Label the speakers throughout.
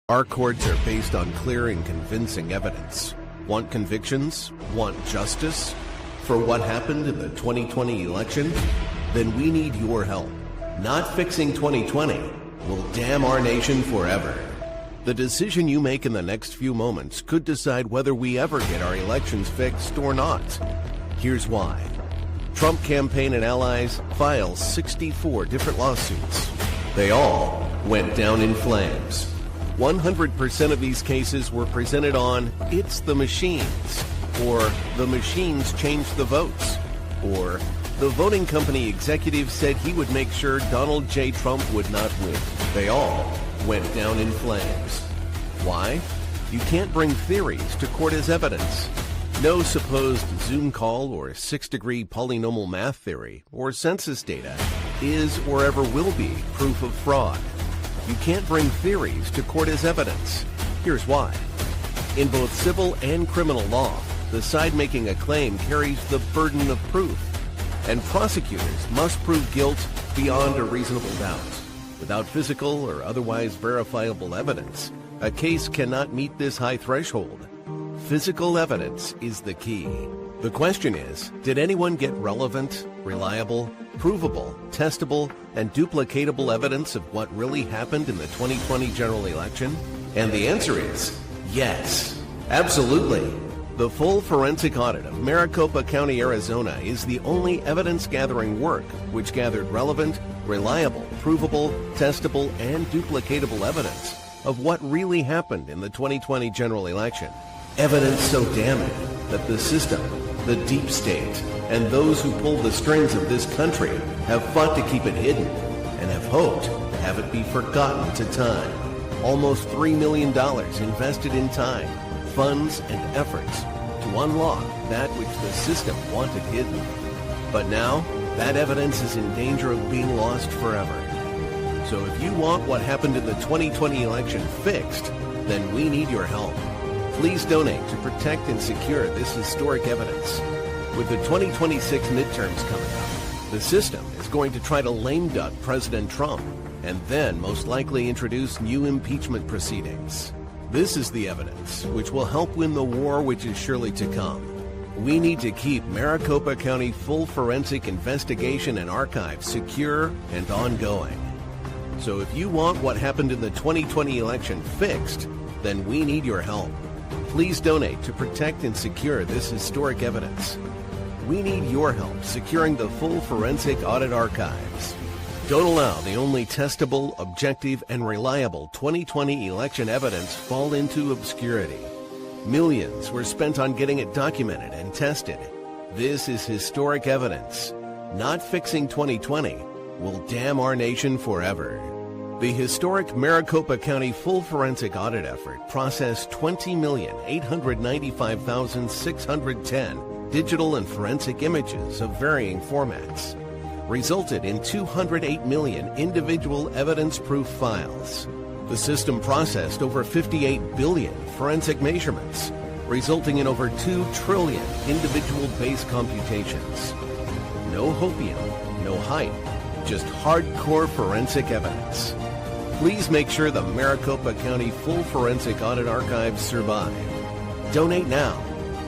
Speaker 1: Our courts are based on clear and convincing evidence. Want convictions? Want justice? For what happened in the 2020 election? Then we need your help. Not fixing 2020 will damn our nation forever. The decision you make in the next few moments could decide whether we ever get our elections fixed or not. Here's why. Trump campaign and allies filed 64 different lawsuits. They all went down in flames. 100% of these cases were presented on "It's the machines," or "The machines changed the votes," or "The voting company executive said he would make sure Donald J. Trump would not win." They all went down in flames. Why? You can't bring theories to court as evidence. No supposed Zoom call or six-degree polynomial math theory or census data is or ever will be proof of fraud. You can't bring theories to court as evidence. Here's why. In both civil and criminal law, the side making a claim carries the burden of proof, and prosecutors must prove guilt beyond a reasonable doubt. Without physical or otherwise verifiable evidence, a case cannot meet this high threshold. Physical evidence is the key. The question is, did anyone get relevant, reliable, provable, testable, and duplicatable evidence of what really happened in the 2020 general election? And the answer is yes, absolutely. The full forensic audit of Maricopa County, Arizona is the only evidence-gathering work which gathered relevant, reliable, provable, testable, and duplicatable evidence of what really happened in the 2020 general election. Evidence so damning that the system, the deep state, and those who pull the strings of this country have fought to keep it hidden and have hoped to have it be forgotten to time. Almost $3 million invested in time, funds, and efforts to unlock that which the system wanted hidden. But now, that evidence is in danger of being lost forever. So if you want what happened in the 2020 election fixed, then we need your help. Please donate to protect and secure this historic evidence. With the 2026 midterms coming up, the system is going to try to lame duck President Trump and then most likely introduce new impeachment proceedings. This is the evidence which will help win the war which is surely to come. We need to keep Maricopa County full forensic investigation and archive secure and ongoing. So if you want what happened in the 2020 election fixed, then we need your help. Please donate to protect and secure this historic evidence. We need your help securing the full forensic audit archives. Don't allow the only testable, objective, and reliable 2020 election evidence fall into obscurity. Millions were spent on getting it documented and tested. This is historic evidence. Not fixing 2020 will damn our nation forever. The historic Maricopa County full forensic audit effort processed 20,895,610 digital and forensic images of varying formats, resulted in 208 million individual evidence-proof files. The system processed over 58 billion forensic measurements, resulting in over 2 trillion individual base computations. No hopium, no hype, just hardcore forensic evidence. Please make sure the Maricopa County full forensic audit archives survive. Donate now.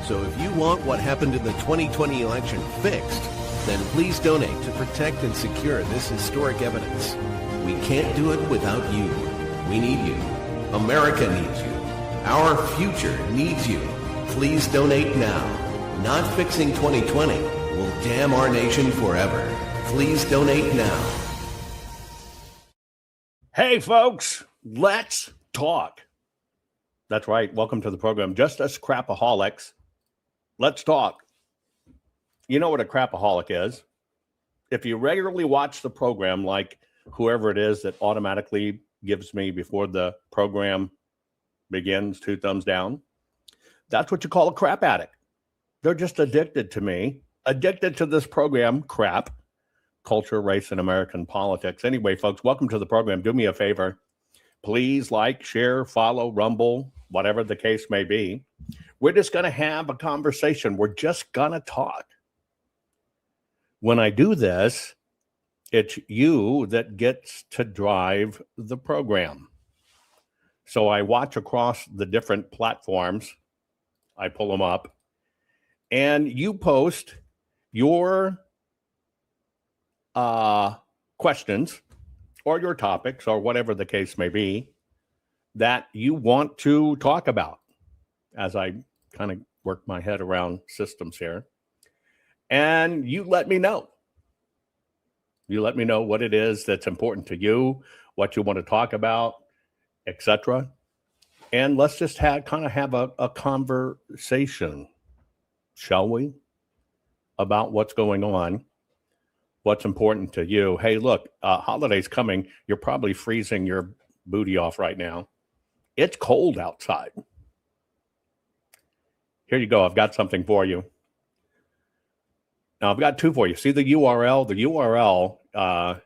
Speaker 1: So if you want what happened in the 2020 election fixed, then please donate to protect and secure this historic evidence. We can't do it without you. We need you. America needs you. Our future needs you. Please donate now. Not fixing 2020 will damn our nation forever. Please donate now.
Speaker 2: Hey, folks, let's talk. That's right. Welcome to the program. Just us crapaholics. Let's talk. You know what a crapaholic is? If you regularly watch the program, like whoever it is that automatically gives me before the program begins 2 thumbs down, that's what you call a crap addict. They're just addicted to me, addicted to this program, crap. Culture, race, and American politics. Anyway, folks, welcome to the program. Do me a favor. Please like, share, follow, Rumble, whatever the case may be. We're just going to have a conversation. We're just going to talk. When I do this, it's you that gets to drive the program. So I watch across the different platforms. I pull them up, and you post your questions or your topics or whatever the case may be that you want to talk about as I kind of work my head around systems here. And you let me know. You let me know what it is that's important to you, what you want to talk about, etc. And let's just have a conversation, shall we, about what's going on, what's important to you. Hey, look, holidays coming. You're probably freezing your booty off right now. It's cold outside. Here you go. I've got something for you. Now, I've got two for you. See the URL? The URL,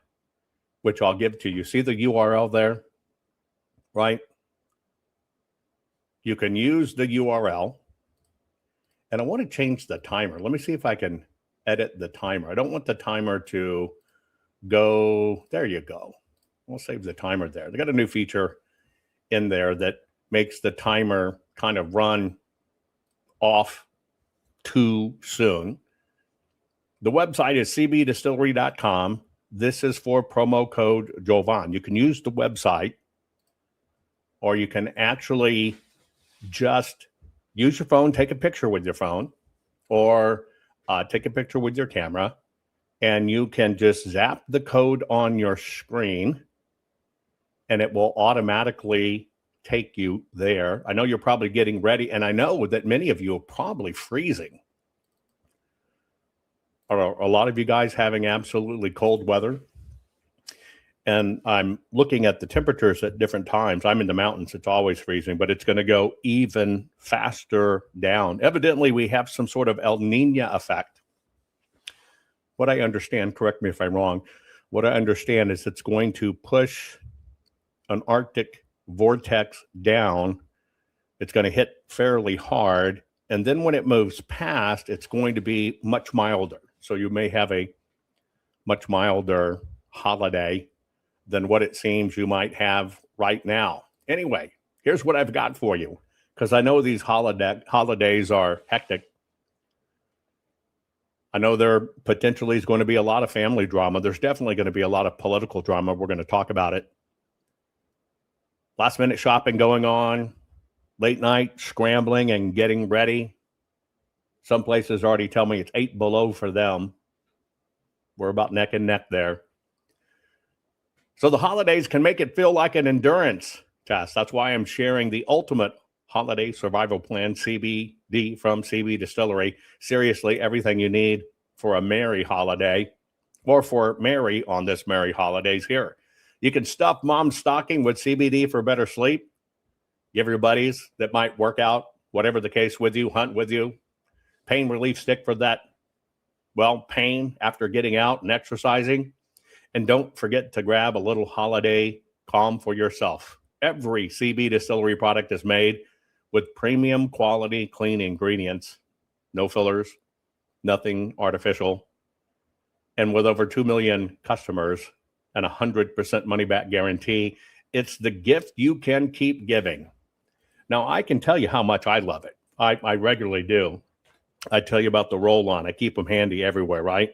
Speaker 2: which I'll give to you. See the URL there? Right? You can use the URL. And I want to change the timer. Let me see if I can edit the timer. I don't want the timer to go. There you go. We'll save the timer there. They got a new feature in there that makes the timer kind of run off too soon. The website is cbdistillery.com. This is for promo code Jovan. You can use the website, or you can actually just use your phone, take a picture with your phone, or take a picture with your camera, and you can just zap the code on your screen, and it will automatically take you there. I know you're probably getting ready, and I know that many of you are probably freezing. Are a lot of you guys having absolutely cold weather? And I'm looking at the temperatures at different times. I'm in the mountains. It's always freezing, but it's going to go even faster down. Evidently, we have some sort of El Nino effect. What I understand, correct me if I'm wrong, what I understand is it's going to push an Arctic vortex down. It's going to hit fairly hard. And then when it moves past, it's going to be much milder. So you may have a much milder holiday than what it seems you might have right now. Anyway, here's what I've got for you, because I know these holidays are hectic. I know there potentially is going to be a lot of family drama. There's definitely going to be a lot of political drama. We're going to talk about it. Last minute shopping going on, late night scrambling and getting ready. Some places already tell me it's 8 below for them. We're about neck and neck there. So the holidays can make it feel like an endurance test. That's why I'm sharing the ultimate holiday survival plan, CBD from CB Distillery. Seriously, everything you need for a merry holiday, or for merry on this merry holidays here. You can stuff mom's stocking with CBD for better sleep. Give your buddies that might work out, whatever the case with you, hunt with you. Pain relief stick for that, pain after getting out and exercising. And don't forget to grab a little holiday calm for yourself. Every CB Distillery product is made with premium quality clean ingredients, no fillers, nothing artificial, and with over 2 million customers and 100% money back guarantee. It's the gift you can keep giving. Now, I can tell you how much I love it. I regularly do. I tell you about the roll-on. I keep them handy everywhere, right?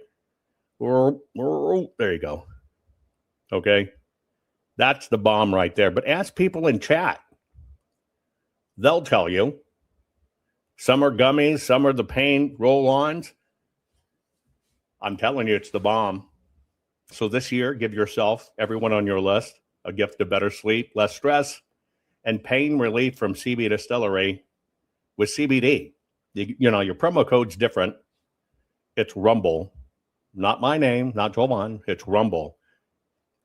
Speaker 2: There you go. Okay. That's the bomb right there. But ask people in chat. They'll tell you. Some are gummies. Some are the pain roll-ons. I'm telling you, it's the bomb. So this year, give yourself, everyone on your list, a gift of better sleep, less stress, and pain relief from CB Distillery with CBD. You know, your promo code's different. It's Rumble. Not my name, not Jovan. It's Rumble.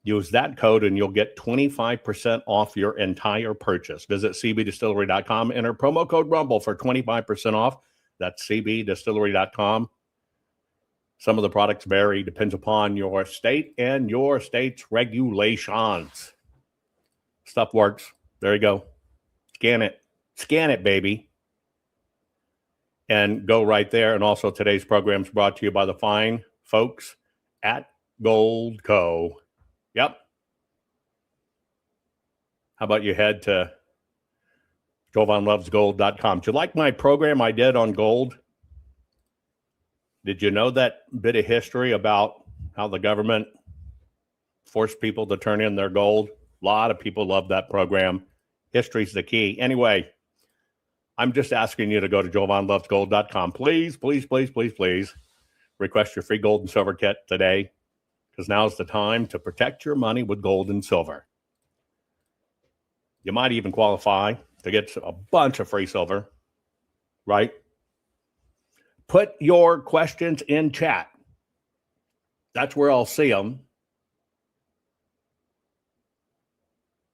Speaker 2: Use that code and you'll get 25% off your entire purchase. Visit cbdistillery.com. Enter promo code Rumble for 25% off. That's cbdistillery.com. Some of the products vary, depends upon your state and your state's regulations. Stuff works. There you go. Scan it. Scan it, baby. And go right there. And also today's program is brought to you by the fine folks at Gold Co. Yep. How about you head to JovanLovesGold.com. Do you like my program I did on gold? Did you know that bit of history about how the government forced people to turn in their gold? A lot of people love that program. History's the key. Anyway, I'm just asking you to go to JovanLovesGold.com. Please, please, please, please, please request your free gold and silver kit today, because now's the time to protect your money with gold and silver. You might even qualify to get a bunch of free silver, right? Put your questions in chat. That's where I'll see them.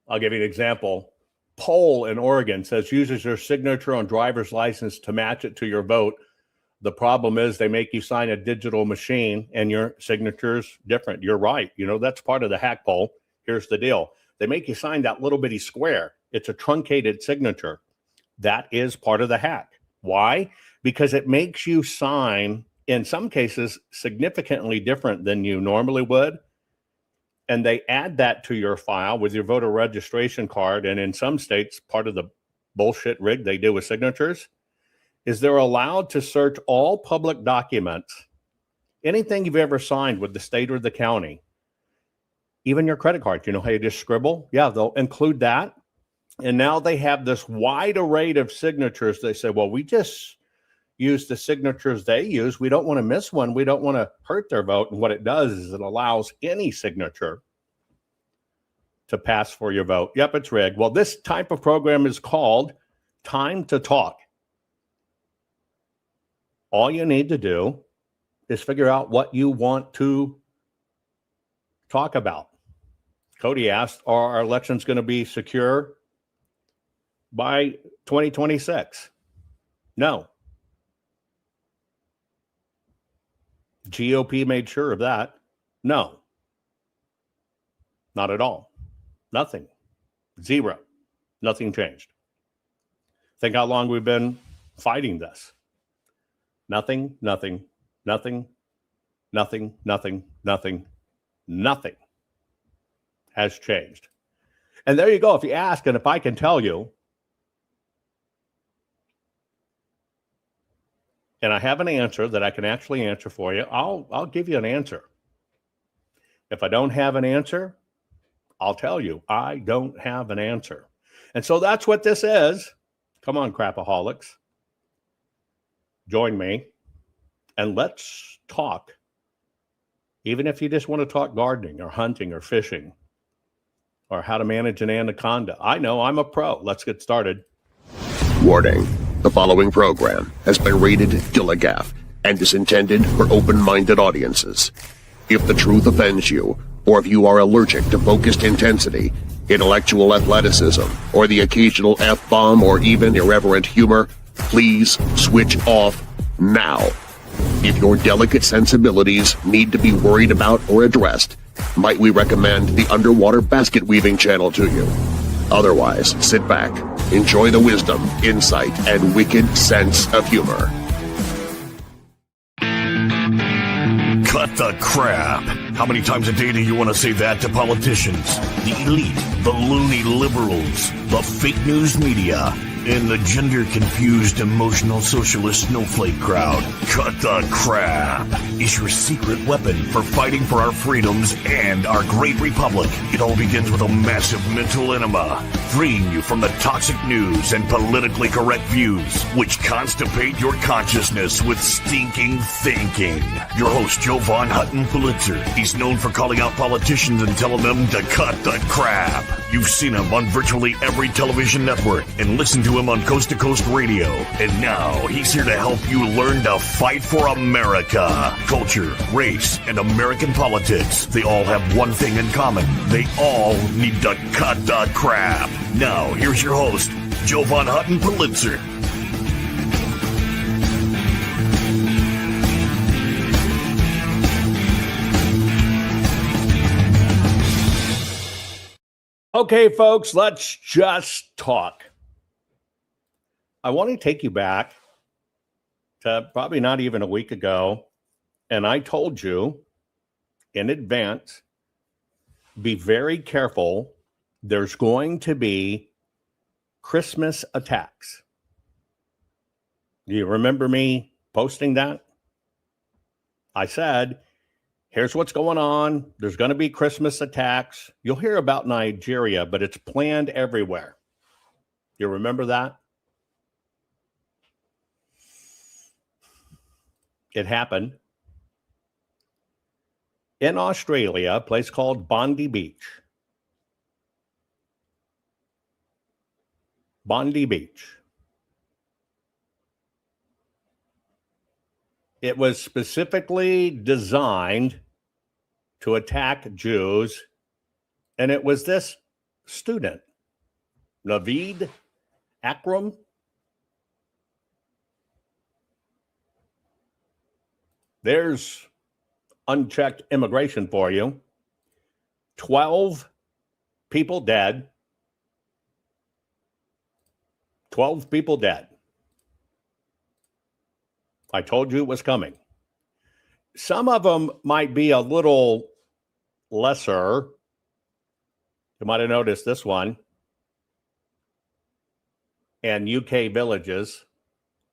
Speaker 2: I'll give you an example. Poll in Oregon says uses your signature on driver's license to match it to your vote. The problem is they make you sign a digital machine and your signature's different. You're right. You know, that's part of the hack poll. Here's the deal. They make you sign that little bitty square. It's a truncated signature. That is part of the hack. Why? Because it makes you sign, in some cases, significantly different than you normally would. And they add that to your file with your voter registration card. And in some states, part of the bullshit rig they do with signatures is they're allowed to search all public documents, anything you've ever signed with the state or the county, even your credit card. You know how you just scribble? Yeah, they'll include that. And now they have this wide array of signatures. They say, well, we just use the signatures they use. We don't want to miss one. We don't want to hurt their vote. And what it does is it allows any signature to pass for your vote. Yep, it's rigged. Well, this type of program is called Time to Talk. All you need to do is figure out what you want to talk about. Cody asked, are our elections going to be secure by 2026? No. GOP made sure of that. No. Not at all. Nothing. Zero. Nothing changed. Think how long we've been fighting this. Nothing, nothing, nothing, nothing, nothing, nothing, nothing has changed. And there you go. If you ask, and if I can tell you, and I have an answer that I can actually answer for you, I'll give you an answer. If I don't have an answer, I'll tell you I don't have an answer. And so that's what this is. Come on, crapaholics. Join me and let's talk. Even if you just want to talk gardening or hunting or fishing or how to manage an anaconda. I know, I'm a pro. Let's get started.
Speaker 3: Warning. The following program has been rated Gilligaff and is intended for open-minded audiences. If the truth offends you, or if you are allergic to focused intensity, intellectual athleticism, or the occasional F-bomb or even irreverent humor, please switch off now. If your delicate sensibilities need to be worried about or addressed, might we recommend the Underwater Basket Weaving channel to you? Otherwise, sit back, enjoy the wisdom, insight, and wicked sense of humor.
Speaker 4: Cut the crap. How many times a day do you want to say that to politicians, the elite, the loony liberals, the fake news media, and the gender-confused, emotional socialist snowflake crowd? Cut the crap is your secret weapon for fighting for our freedoms and our great republic. It all begins with a massive mental enema, freeing you from the toxic news and politically correct views, which constipate your consciousness with stinking thinking. Your host, Jovan Hutton Pulitzer. He's known for calling out politicians and telling them to cut the crap. You've seen him on virtually every television network and listened to him on Coast to Coast Radio. And now he's here to help you learn to fight for America. Culture, race, and American politics. They all have one thing in common. They all need to cut the crap. Now, here's your host, Jovan Hutton Pulitzer.
Speaker 2: Okay, folks, let's just talk. I want to take you back to probably not even a week ago, and I told you in advance, be very careful. There's going to be Christmas attacks. Do you remember me posting that? I said, here's what's going on. There's going to be Christmas attacks. You'll hear about Nigeria, but it's planned everywhere. You remember that? It happened in Australia, a place called Bondi Beach. Bondi Beach. It was specifically designed to attack Jews, and it was this student, Naveed Akram. There's unchecked immigration for you. 12 people dead. 12 people dead. I told you it was coming. Some of them might be a little lesser. You might have noticed this one. And UK villages.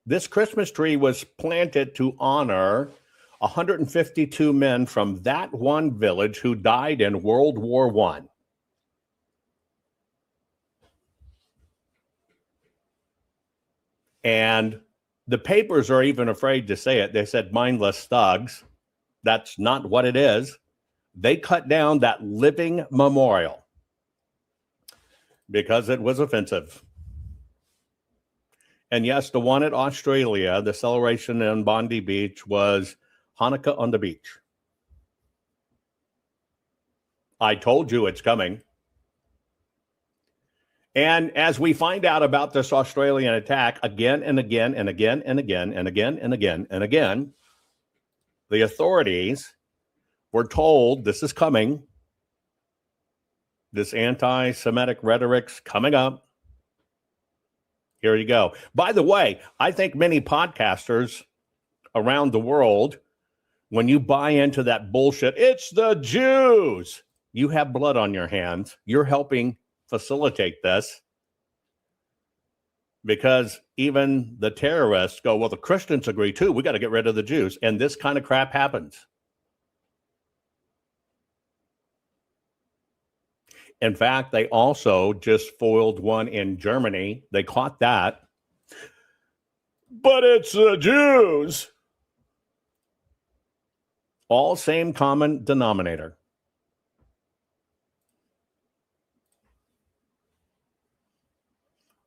Speaker 2: This Christmas tree was planted to honor 152 men from that one village who died in World War I. And the papers are even afraid to say it. They said mindless thugs. That's not what it is. They cut down that living memorial because it was offensive. And yes, the one at Australia, the celebration in Bondi Beach, was Hanukkah on the beach. I told you it's coming. And as we find out about this Australian attack again and again and again and again and again and again and again, the authorities were told this is coming. This anti-Semitic rhetoric's coming up. Here you go. By the way, I think many podcasters around the world, when you buy into that bullshit, it's the Jews, you have blood on your hands. You're helping facilitate this because even the terrorists go, well, the Christians agree too. We got to get rid of the Jews. And this kind of crap happens. In fact, they also just foiled one in Germany. They caught that. But it's the Jews. All same common denominator.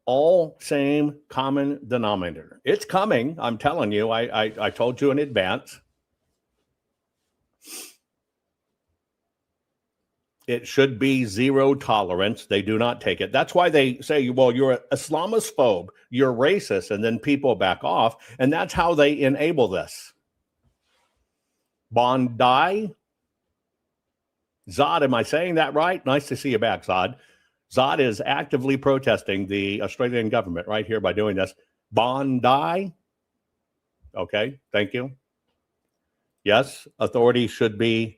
Speaker 2: All same common denominator. It's coming. I'm telling you. I told you in advance. It should be zero tolerance. They do not take it. That's why they say, well, you're an Islamophobe, you're racist, and then people back off. And that's how they enable this. Bondi. Zod, am I saying that right? Nice to see you back, Zod. Zod is actively protesting the Australian government right here by doing this. Bondi. Okay, thank you. Yes, authorities should be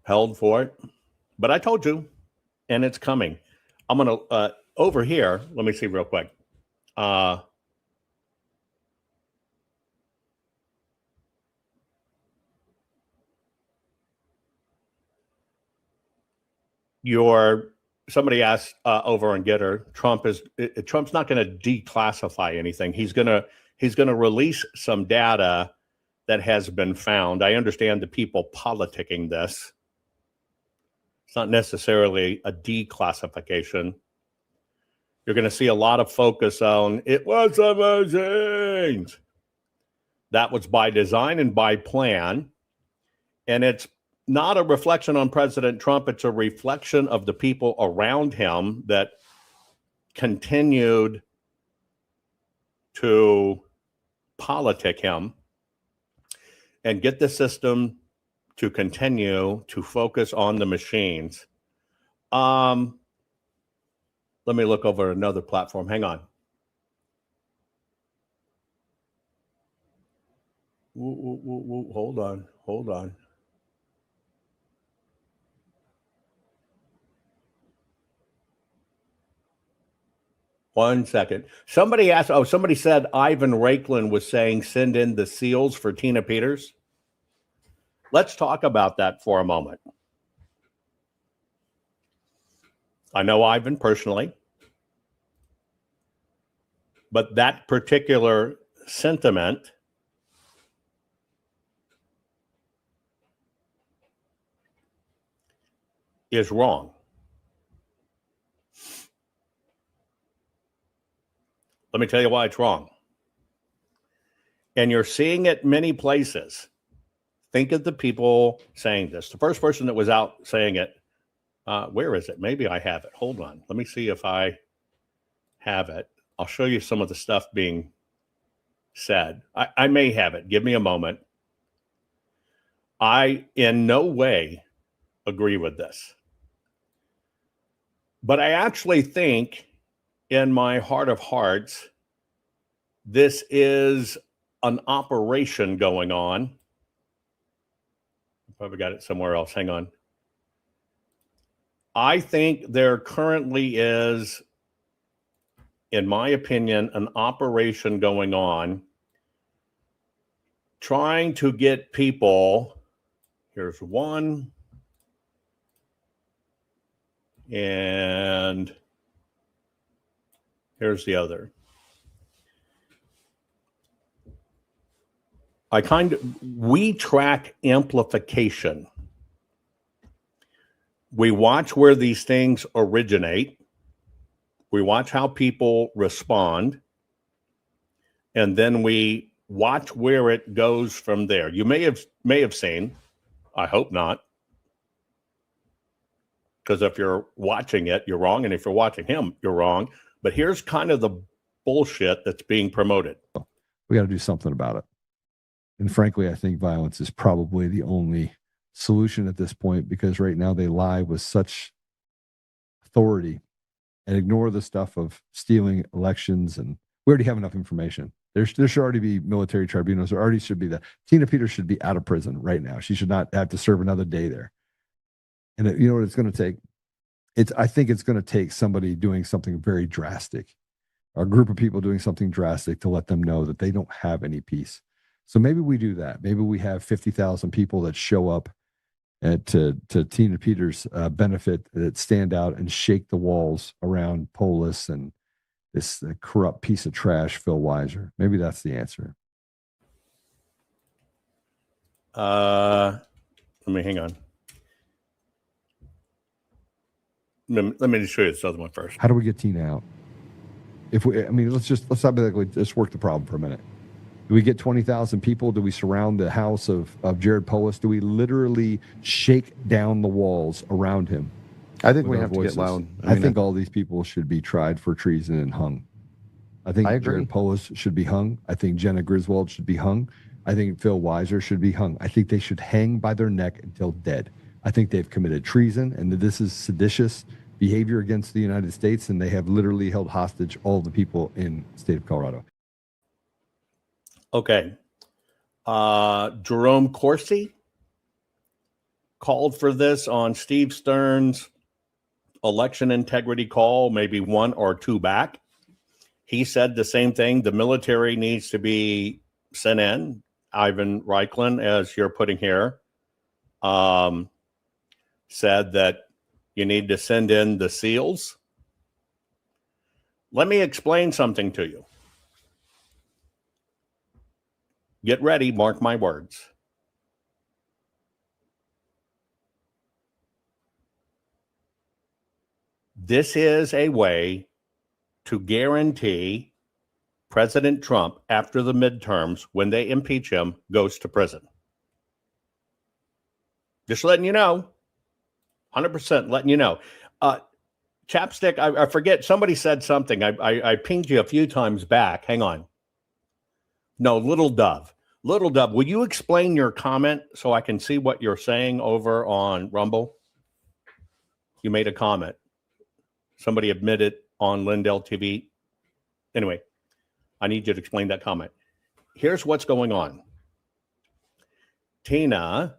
Speaker 2: held for it. But I told you, and it's coming. I'm going to, over here, let me see real quick. Somebody asked over on Getter, Trump's not going to declassify anything. He's going to release some data that has been found. I understand the people politicking this. It's not necessarily a declassification. You're going to see a lot of focus on it was amazing. That was by design and by plan. And it's not a reflection on President Trump. It's a reflection of the people around him that continued to politic him and get the system to continue to focus on the machines. Let me look over another platform. Hang on. Hold on. 1 second. Somebody asked, somebody said Ivan Raiklan was saying send in the seals for Tina Peters. Let's talk about that for a moment. I know Ivan personally, but that particular sentiment is wrong. Let me tell you why it's wrong. And you're seeing it many places. Think of the people saying this. The first person that was out saying it, where is it? Maybe I have it. Hold on. Let me see if I have it. I'll show you some of the stuff being said. I may have it. Give me a moment. I in no way agree with this. But I actually think in my heart of hearts, this is an operation going on. I probably got it somewhere else. Hang on. I think there currently is, in my opinion, an operation going on trying to get people. Here's one. And here's the other. We track amplification. We watch where these things originate. We watch how people respond. And then we watch where it goes from there. You may have seen, I hope not, because if you're watching it, you're wrong. And if you're watching him, you're wrong. But here's kind of the bullshit that's being promoted.
Speaker 5: We got to do something about it. And frankly, I think violence is probably the only solution at this point, because right now they lie with such authority and ignore the stuff of stealing elections. And we already have enough information. There should already be military tribunals. There already should be Tina Peters should be out of prison right now. She should not have to serve another day there. And you know what it's going to take? I think it's going to take somebody doing something very drastic, a group of people doing something drastic to let them know that they don't have any peace. So maybe we do that. Maybe we have 50,000 people that show up to Tina Peters' benefit, that stand out and shake the walls around Polis and this corrupt piece of trash, Phil Weiser. Maybe that's the answer.
Speaker 2: Let me hang on. Let me just show you this other one first.
Speaker 5: How do we get Tina out? Let's hypothetically just work the problem for a minute. Do we get 20,000 people? Do we surround the house of Jared Polis? Do we literally shake down the walls around him?
Speaker 6: I think we have to get loud.
Speaker 5: I think all these people should be tried for treason and hung. I think Jared Polis should be hung. I think Jenna Griswold should be hung. I think Phil Weiser should be hung. I think they should hang by their neck until dead. I think they've committed treason, and that this is seditious behavior against the United States, and they have literally held hostage all the people in the state of Colorado.
Speaker 2: Okay. Jerome Corsi called for this on Steve Stern's election integrity call, maybe one or two back. He said the same thing. The military needs to be sent in. Ivan Raiklan, as you're putting here, said that you need to send in the SEALs. Let me explain something to you. Get ready, mark my words. This is a way to guarantee President Trump, after the midterms, when they impeach him, goes to prison. Just letting you know. 100% letting you know. Chapstick, I forget, somebody said something. I pinged you a few times back. Hang on. No, Little Dove. Little Dove, will you explain your comment so I can see what you're saying over on Rumble? You made a comment. Somebody admitted on Lindell TV. Anyway, I need you to explain that comment. Here's what's going on. Tina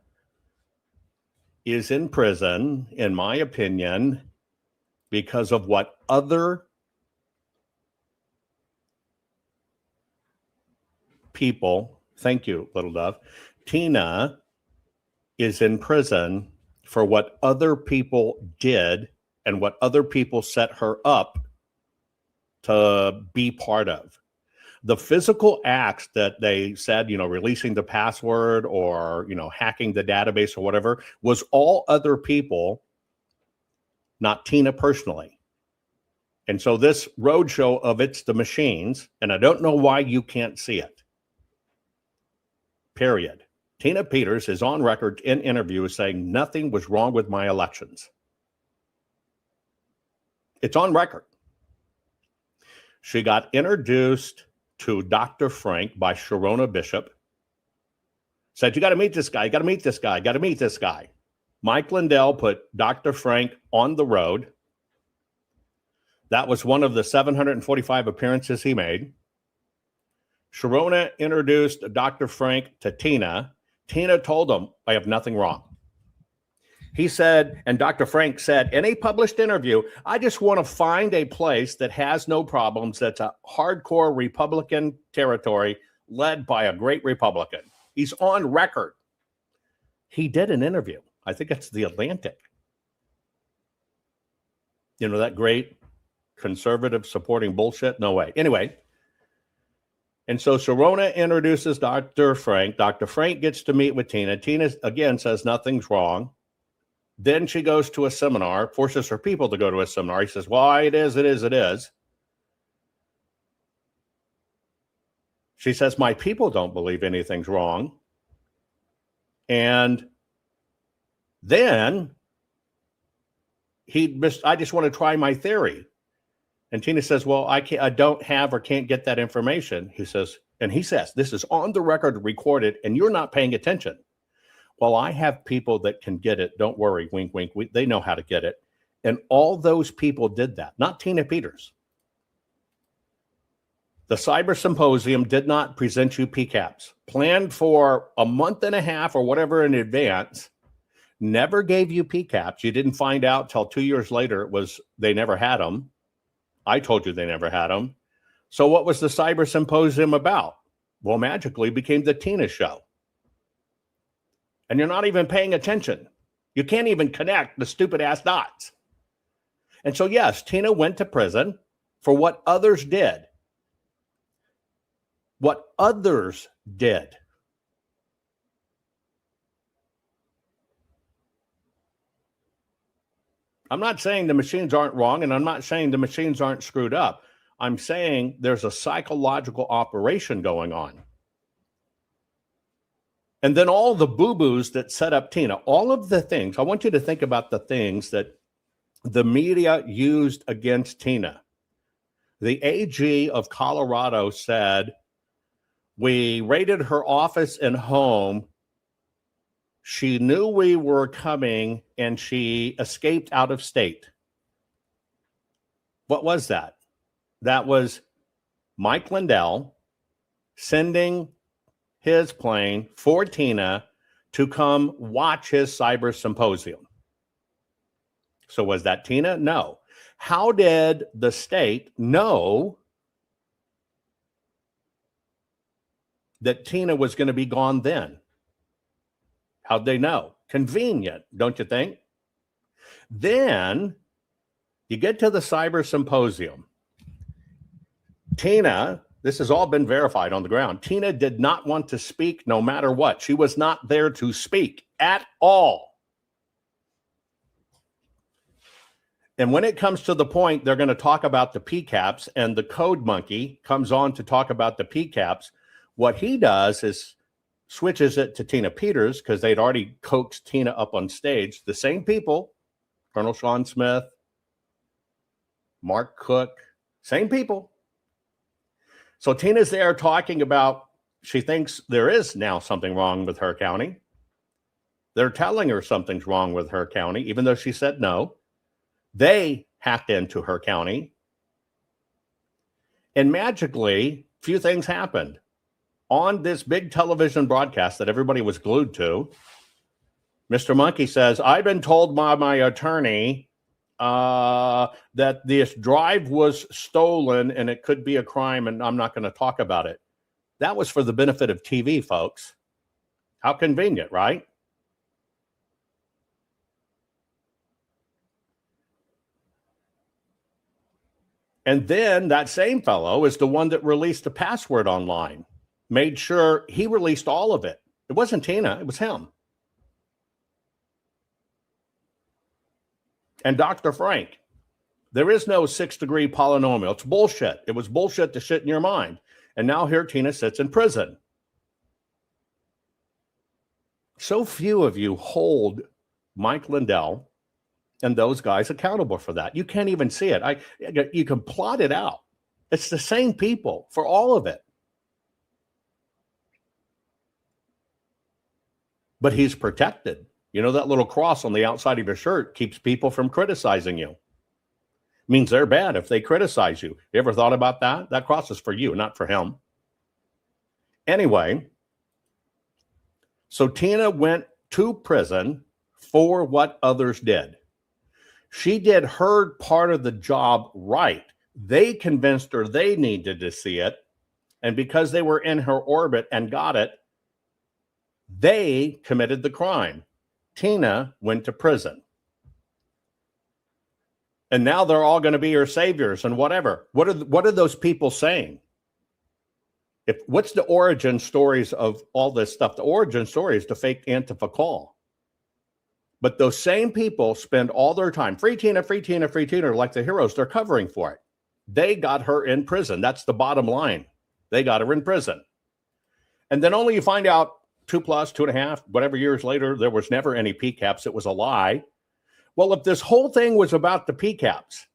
Speaker 2: is in prison, in my opinion, because of what other people, thank you, Little Dove, Tina is in prison for what other people did and what other people set her up to be part of. The physical acts that they said, releasing the password or, hacking the database or whatever, was all other people, not Tina personally. And so this roadshow of It's the Machines, and I don't know why you can't see it. Period. Tina Peters is on record in interviews saying nothing was wrong with my elections. It's on record. She got introduced to Dr. Frank by Sharona Bishop. Said, you got to meet this guy, you got to meet this guy, got to meet this guy. Mike Lindell put Dr. Frank on the road. That was one of the 745 appearances he made. Sharona introduced Dr. Frank to Tina. Tina told him, I have nothing wrong. He said, and Dr. Frank said in a published interview, I just want to find a place that has no problems, that's a hardcore Republican territory led by a great Republican. He's on record. He did an interview. I think it's The Atlantic. That great conservative supporting bullshit? No way. Anyway, and so Sharona introduces Dr. Frank. Dr. Frank gets to meet with Tina. Tina, again, says nothing's wrong. Then she goes to a seminar, forces her people to go to a seminar. He says, well, it is. She says, my people don't believe anything's wrong. And then I just want to try my theory. And Tina says, well, I don't have or can't get that information. He says, this is on the record, recorded, and you're not paying attention. Well, I have people that can get it. Don't worry, wink, wink. They know how to get it. And all those people did that, not Tina Peters. The Cyber Symposium did not present you PCAPs. Planned for a month and a half or whatever in advance, never gave you PCAPs. You didn't find out till 2 years later they never had them. I told you they never had them. So what was the Cyber Symposium about? Well, magically became the Tina Show. And you're not even paying attention. You can't even connect the stupid ass dots. And so, yes, Tina went to prison for what others did. What others did. I'm not saying the machines aren't wrong, and I'm not saying the machines aren't screwed up. I'm saying there's a psychological operation going on. And then all the boo-boos that set up Tina, all of the things, I want you to think about the things that the media used against Tina. The AG of Colorado said, we raided her office and home. She knew we were coming and she escaped out of state. What was that? That was Mike Lindell sending his plane for Tina to come watch his cyber symposium. So was that Tina? No. How did the state know that Tina was going to be gone then? How'd they know? Convenient, don't you think? Then you get to the cyber symposium. Tina, this has all been verified on the ground. Tina did not want to speak no matter what. She was not there to speak at all. And when it comes to the point, they're going to talk about the PCAPs, and the code monkey comes on to talk about the PCAPs. What he does is switches it to Tina Peters, because they'd already coaxed Tina up on stage. The same people, Colonel Sean Smith, Mark Cook, same people. So Tina's there talking about, she thinks there is now something wrong with her county. They're telling her something's wrong with her county, even though she said no. They hacked into her county. And magically, few things happened. On this big television broadcast that everybody was glued to, Mr. Monkey says, I've been told by my attorney that this drive was stolen and it could be a crime, and I'm not going to talk about it. That was for the benefit of TV, folks. How convenient, right? And then that same fellow is the one that released the password online, made sure he released all of it. It wasn't Tina, it was him. And Dr. Frank, there is no 6-degree polynomial. It's bullshit. It was bullshit to shit in your mind. And now here Tina sits in prison. So few of you hold Mike Lindell and those guys accountable for that. You can't even see it. You can plot it out. It's the same people for all of it. But he's protected. You know, that little cross on the outside of your shirt keeps people from criticizing you. It means they're bad if they criticize you. You ever thought about that? That cross is for you, not for him. Anyway, so Tina went to prison for what others did. She did her part of the job right. They convinced her they needed to see it. And because they were in her orbit and got it, they committed the crime. Tina went to prison. And now they're all going to be her saviors and whatever. What are those people saying? What's the origin stories of all this stuff? The origin story is the fake Antifa call. But those same people spend all their time, free Tina, free Tina, free Tina, like the heroes. They're covering for it. They got her in prison. That's the bottom line. They got her in prison. And then only you find out 2+, 2.5, whatever years later, there was never any PCAPs. It was a lie. Well, if this whole thing was about the PCAPs,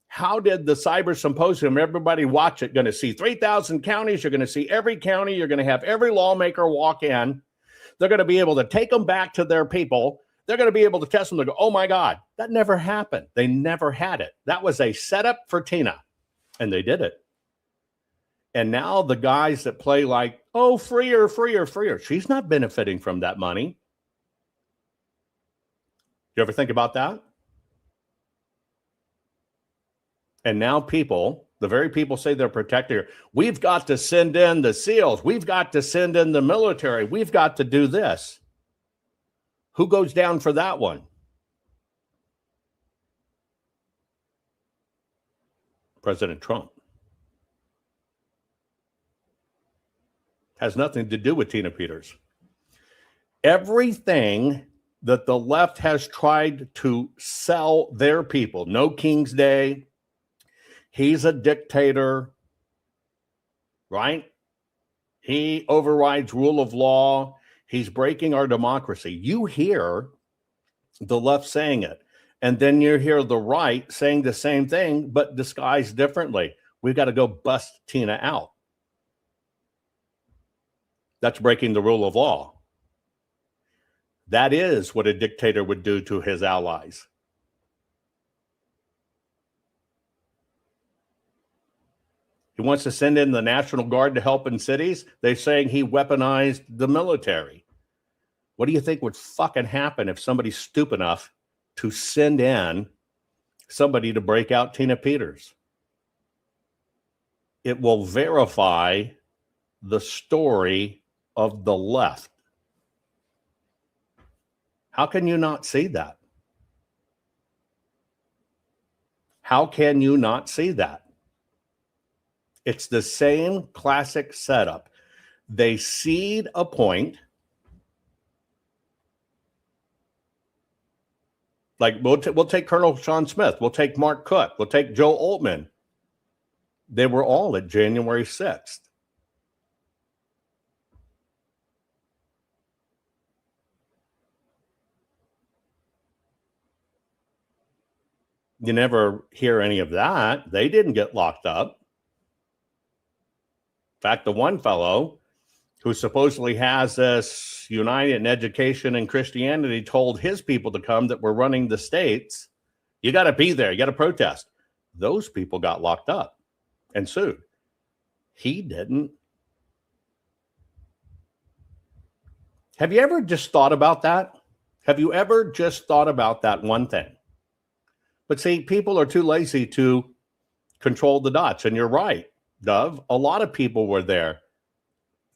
Speaker 2: how did the cyber symposium, everybody watch it, going to see 3,000 counties? You're going to see every county. You're going to have every lawmaker walk in. They're going to be able to take them back to their people. They're going to be able to test them. They go, oh my God, that never happened. They never had it. That was a setup for Tina, and they did it. And now the guys that play like, oh, freer, freer, freer. She's not benefiting from that money. You ever think about that? And now people, the very people say they're protecting her. We've got to send in the SEALs. We've got to send in the military. We've got to do this. Who goes down for that one? President Trump. Has nothing to do with Tina Peters. Everything that the left has tried to sell their people, no King's Day, he's a dictator, right? He overrides rule of law. He's breaking our democracy. You hear the left saying it, and then you hear the right saying the same thing, but disguised differently. We've got to go bust Tina out. That's breaking the rule of law. That is what a dictator would do to his allies. He wants to send in the National Guard to help in cities. They're saying he weaponized the military. What do you think would fucking happen if somebody's stupid enough to send in somebody to break out Tina Peters? It will verify the story of the left. How can you not see that? How can you not see that? It's the same classic setup. They seed a point. Like we'll take Colonel Sean Smith. We'll take Mark Cook. We'll take Joe Altman. They were all at January 6th. You never hear any of that. They didn't get locked up. In fact, the one fellow who supposedly has this United in Education and Christianity told his people to come that were running the states, you got to be there. You got to protest. Those people got locked up and sued. He didn't. Have you ever just thought about that? Have you ever just thought about that one thing? But see, people are too lazy to control the dots. And you're right, Dove. A lot of people were there.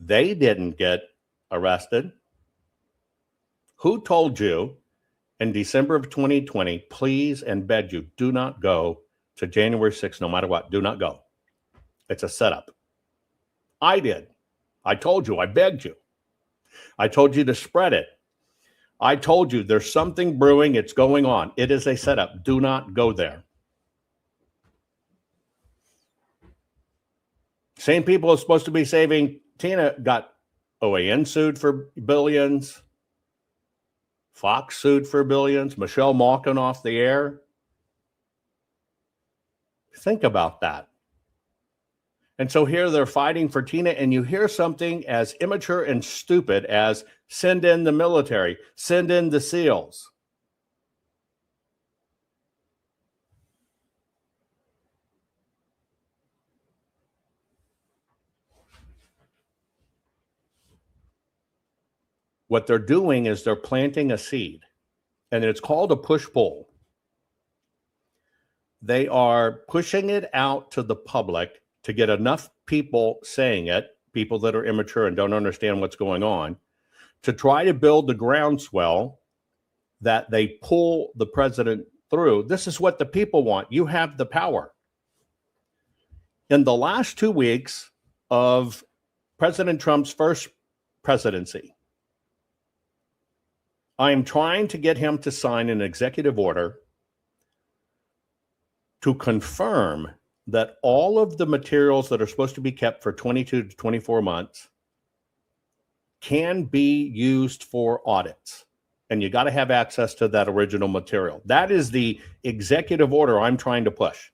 Speaker 2: They didn't get arrested. Who told you in December of 2020, please and beg you, do not go to January 6th, no matter what, do not go. It's a setup. I did. I told you, I begged you. I told you to spread it. I told you there's something brewing, it's going on. It is a setup. Do not go there. Same people are supposed to be saving Tina got OAN sued for billions. Fox sued for billions. Michelle Malkin off the air. Think about that. And so here they're fighting for Tina, and you hear something as immature and stupid as send in the military, send in the SEALs. What they're doing is they're planting a seed, and it's called a push-pull. They are pushing it out to the public to get enough people saying it, people that are immature and don't understand what's going on, to try to build the groundswell that they pull the president through. This is what the people want. You have the power. In the last 2 weeks of President Trump's first presidency, I am trying to get him to sign an executive order to confirm that all of the materials that are supposed to be kept for 22 to 24 months can be used for audits. And you got to have access to that original material. That is the executive order I'm trying to push.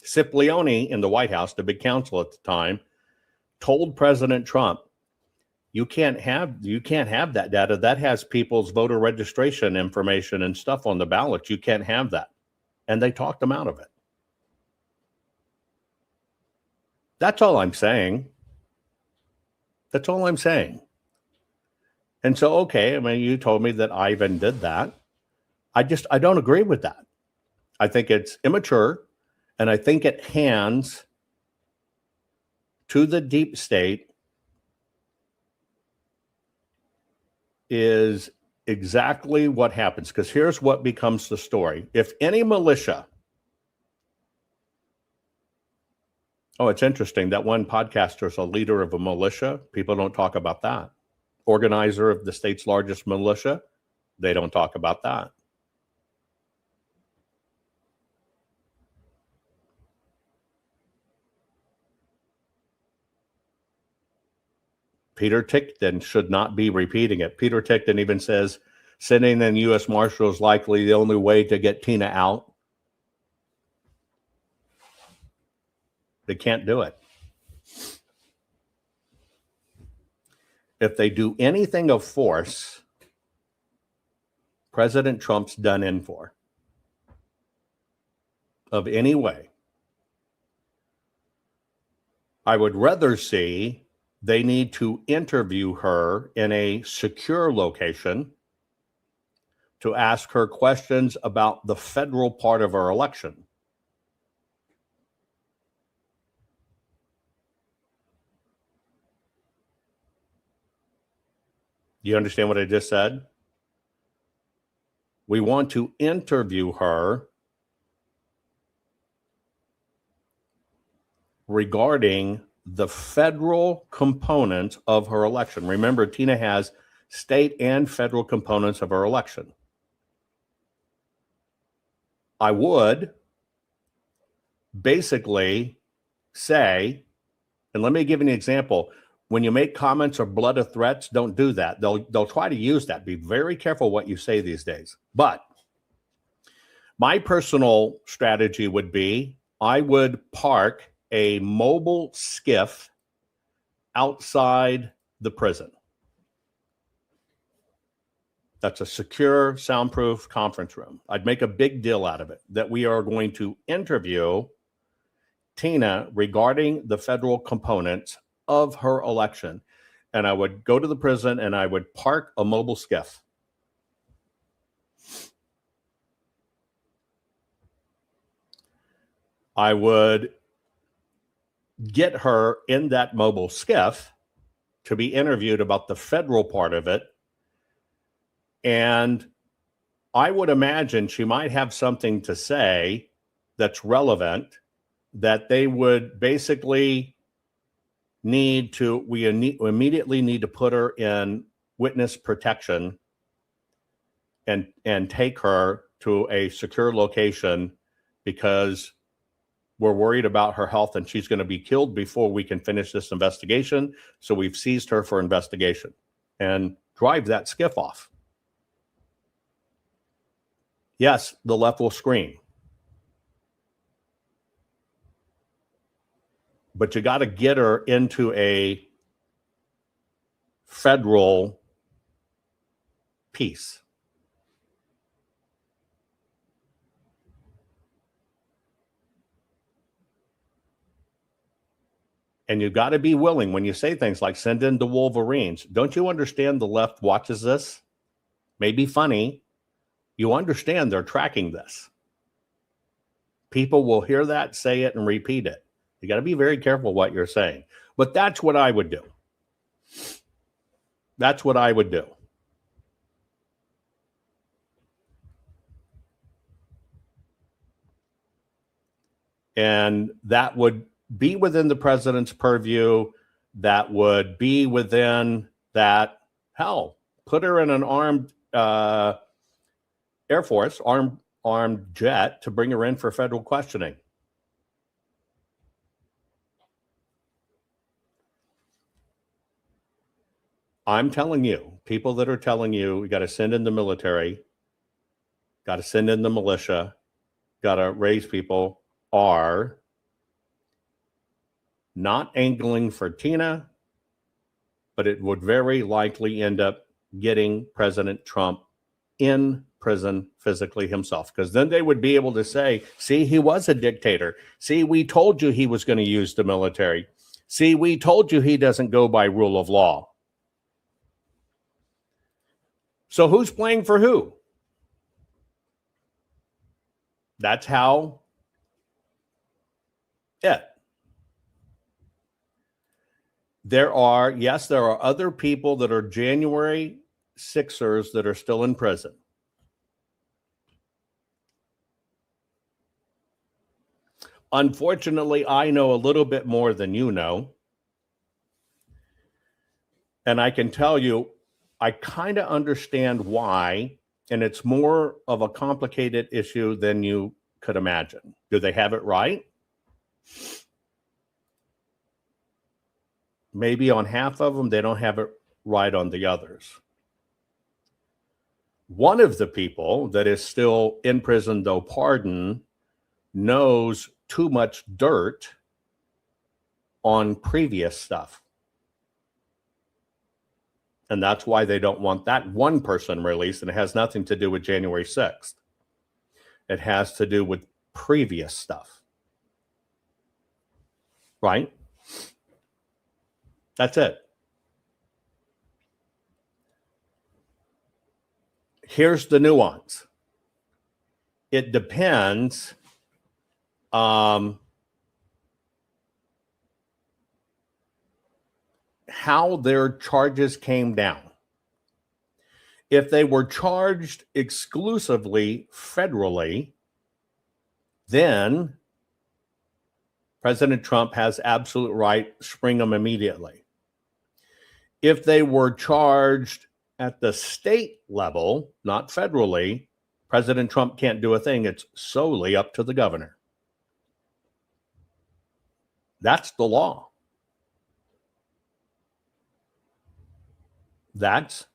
Speaker 2: Cipollone in the White House, the big counsel at the time, told President Trump, you can't have that data. That has people's voter registration information and stuff on the ballot. You can't have that. And they talked him out of it. That's all I'm saying. That's all I'm saying. And so, okay, I mean, you told me that Ivan did that. I don't agree with that. I think it's immature, and I think it hands to the deep state is exactly what happens. Because here's what becomes the story. If any militia, it's interesting that one podcaster is a leader of a militia. People don't talk about that. Organizer of the state's largest militia, they don't talk about that. Peter Tickton should not be repeating it. Peter Tickton even says sending in U.S. Marshal is likely the only way to get Tina out. They can't do it. If they do anything of force, President Trump's done in for. Of any way. I would rather see they need to interview her in a secure location to ask her questions about the federal part of her election. You understand what I just said? We want to interview her regarding the federal component of her election. Remember, Tina has state and federal components of her election. I would basically say, and let me give you an example. When you make comments or blood of threats, don't do that. They'll try to use that. Be very careful what you say these days. But my personal strategy would be I would park a mobile skiff outside the prison. That's a secure, soundproof conference room. I'd make a big deal out of it that we are going to interview Tina regarding the federal components of her election. And I would go to the prison and I would park a mobile skiff. I would get her in that mobile skiff to be interviewed about the federal part of it. And I would imagine she might have something to say that's relevant, that they would basically immediately need to put her in witness protection and take her to a secure location, because we're worried about her health and she's going to be killed before we can finish this investigation. So we've seized her for investigation and drive that skiff off. Yes, the left will scream. But you got to get her into a federal piece. And you got to be willing when you say things like send in the Wolverines. Don't you understand the left watches this? Maybe funny. You understand they're tracking this. People will hear that, say it, and repeat it. You got to be very careful what you're saying. But that's what I would do. That's what I would do. And that would be within the president's purview. That would be within that, hell, put her in an armed Air Force, armed jet to bring her in for federal questioning. I'm telling you, people that are telling you got to send in the military, got to send in the militia, got to raise people, are not angling for Tina, but it would very likely end up getting President Trump in prison physically himself, because then they would be able to say, see, he was a dictator. See, we told you he was going to use the military. See, we told you he doesn't go by rule of law. So who's playing for who? That's how it. There are other people that are January 6ers that are still in prison. Unfortunately, I know a little bit more than you know. And I can tell you, I kind of understand why, and it's more of a complicated issue than you could imagine. Do they have it right? Maybe on half of them, they don't have it right on the others. One of the people that is still in prison, though pardoned, knows too much dirt on previous stuff. And that's why they don't want that one person released. And it has nothing to do with January 6th. It has to do with previous stuff. Right? That's it. Here's the nuance. It depends how their charges came down. If they were charged exclusively federally, then President Trump has absolute right to spring them immediately. If they were charged at the state level, not federally, President Trump can't do a thing. It's solely up to the governor. That's the law. That's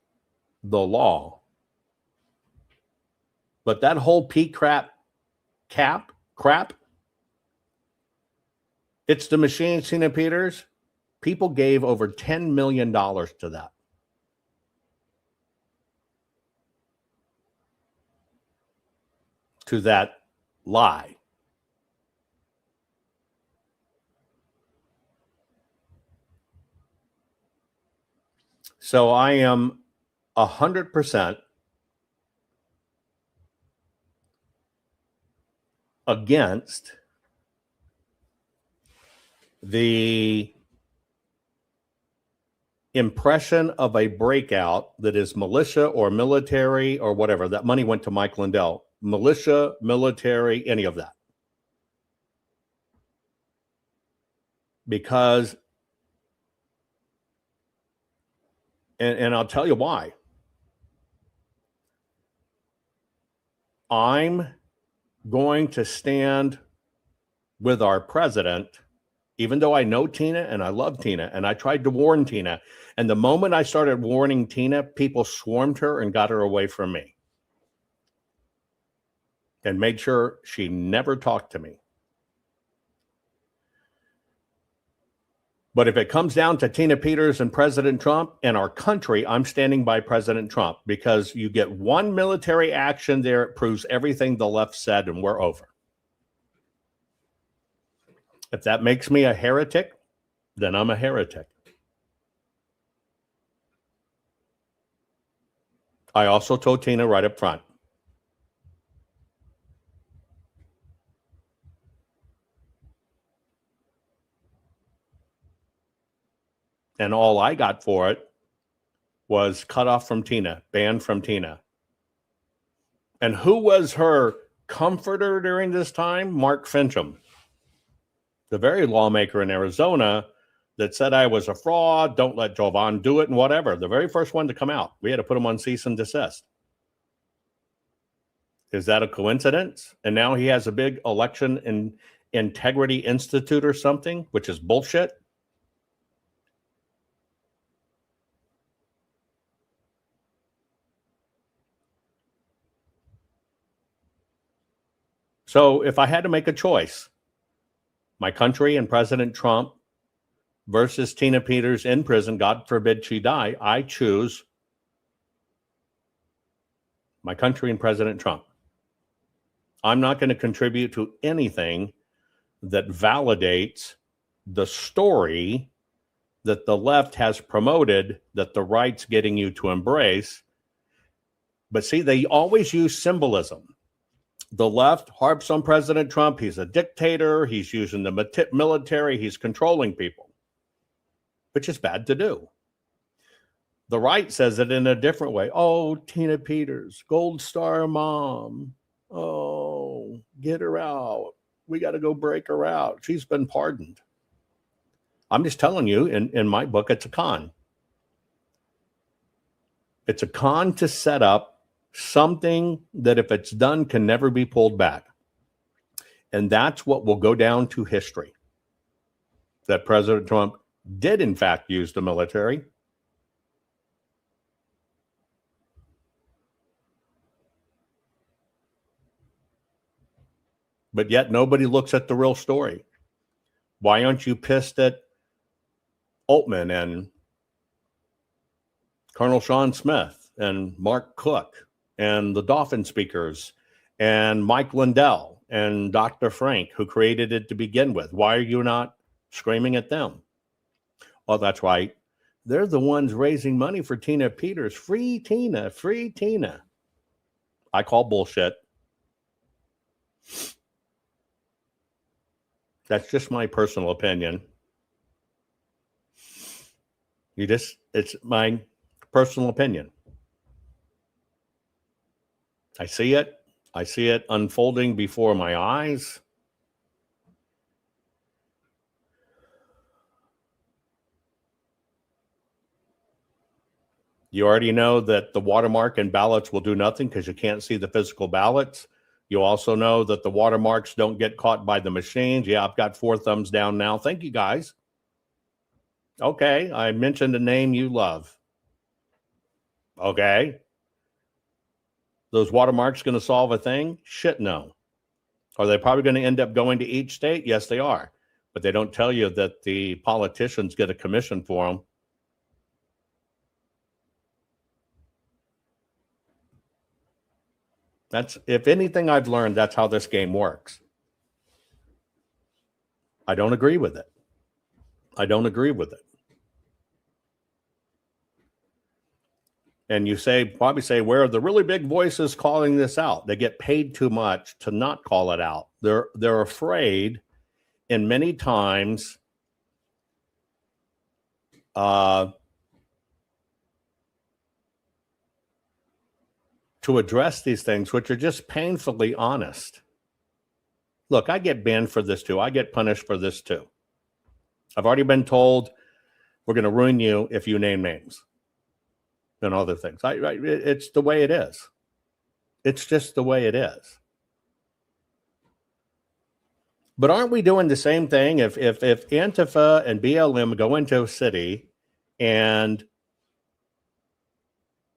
Speaker 2: the law. But that whole crap, it's the machine, Tina Peters. People gave over $10 million to that. To that lie. So I am 100% against the impression of a breakout that is militia or military or whatever, that money went to Mike Lindell. Militia, military, any of that. Because, and I'll tell you why. I'm going to stand with our president, even though I know Tina and I love Tina, and I tried to warn Tina. And the moment I started warning Tina, people swarmed her and got her away from me and made sure she never talked to me. But if it comes down to Tina Peters and President Trump and our country, I'm standing by President Trump, because you get one military action there, it proves everything the left said, and we're over. If that makes me a heretic, then I'm a heretic. I also told Tina right up front, and all I got for it was cut off from Tina, banned from Tina. And who was her comforter during this time? Mark Fincham, the very lawmaker in Arizona that said I was a fraud, don't let Jovan do it, and whatever. The very first one to come out. We had to put him on cease and desist. Is that a coincidence? And now he has a big election in integrity institute or something, which is bullshit. So if I had to make a choice, my country and President Trump versus Tina Peters in prison, God forbid she die, I choose my country and President Trump. I'm not going to contribute to anything that validates the story that the left has promoted, that the right's getting you to embrace. But see, they always use symbolism. The left harps on President Trump. He's a dictator. He's using the military. He's controlling people, which is bad to do. The right says it in a different way. Oh, Tina Peters, Gold Star mom. Oh, get her out. We got to go break her out. She's been pardoned. I'm just telling you, in my book, it's a con. It's a con to set up something that, if it's done, can never be pulled back. And that's what will go down to history. That President Trump did, in fact, use the military. But yet nobody looks at the real story. Why aren't you pissed at Altman and Colonel Sean Smith and Mark Cook and the Dolphin speakers and Mike Lindell and Dr. Frank, who created it to begin with? Why are you not screaming at them? Well, that's right. They're the ones raising money for Tina Peters. Free Tina, free Tina. I call bullshit. That's just my personal opinion. It's my personal opinion. I see it unfolding before my eyes. You already know that the watermark and ballots will do nothing because you can't see the physical ballots. You also know that the watermarks don't get caught by the machines. Yeah, I've got 4 thumbs down now. Thank you, guys. Okay, I mentioned a name you love. Okay. Those watermarks going to solve a thing? Shit, no. Are they probably going to end up going to each state? Yes, they are. But they don't tell you that the politicians get a commission for them. That's, if anything I've learned, that's how this game works. I don't agree with it. I don't agree with it. And you probably say, where are the really big voices calling this out? They get paid too much to not call it out. They're afraid, and many times to address these things, which are just painfully honest. Look, I get banned for this too. I get punished for this too. I've already been told we're going to ruin you if you name names and other things. It's the way it is. It's just the way it is. But aren't we doing the same thing? If Antifa and BLM go into a city and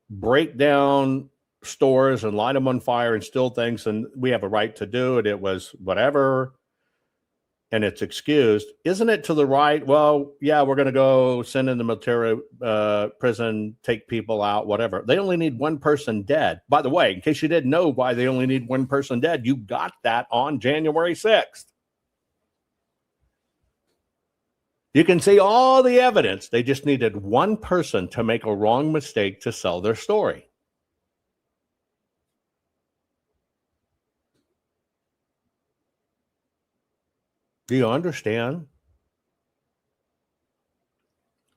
Speaker 2: break down stores and light them on fire and steal things, and we have a right to do it, it was whatever, and it's excused, isn't it to the right? Well, yeah, we're going to go send in the military prison, take people out, whatever. They only need one person dead. By the way, in case you didn't know why they only need one person dead, you got that on January 6th. You can see all the evidence. They just needed one person to make a wrong mistake to sell their story. Do you understand?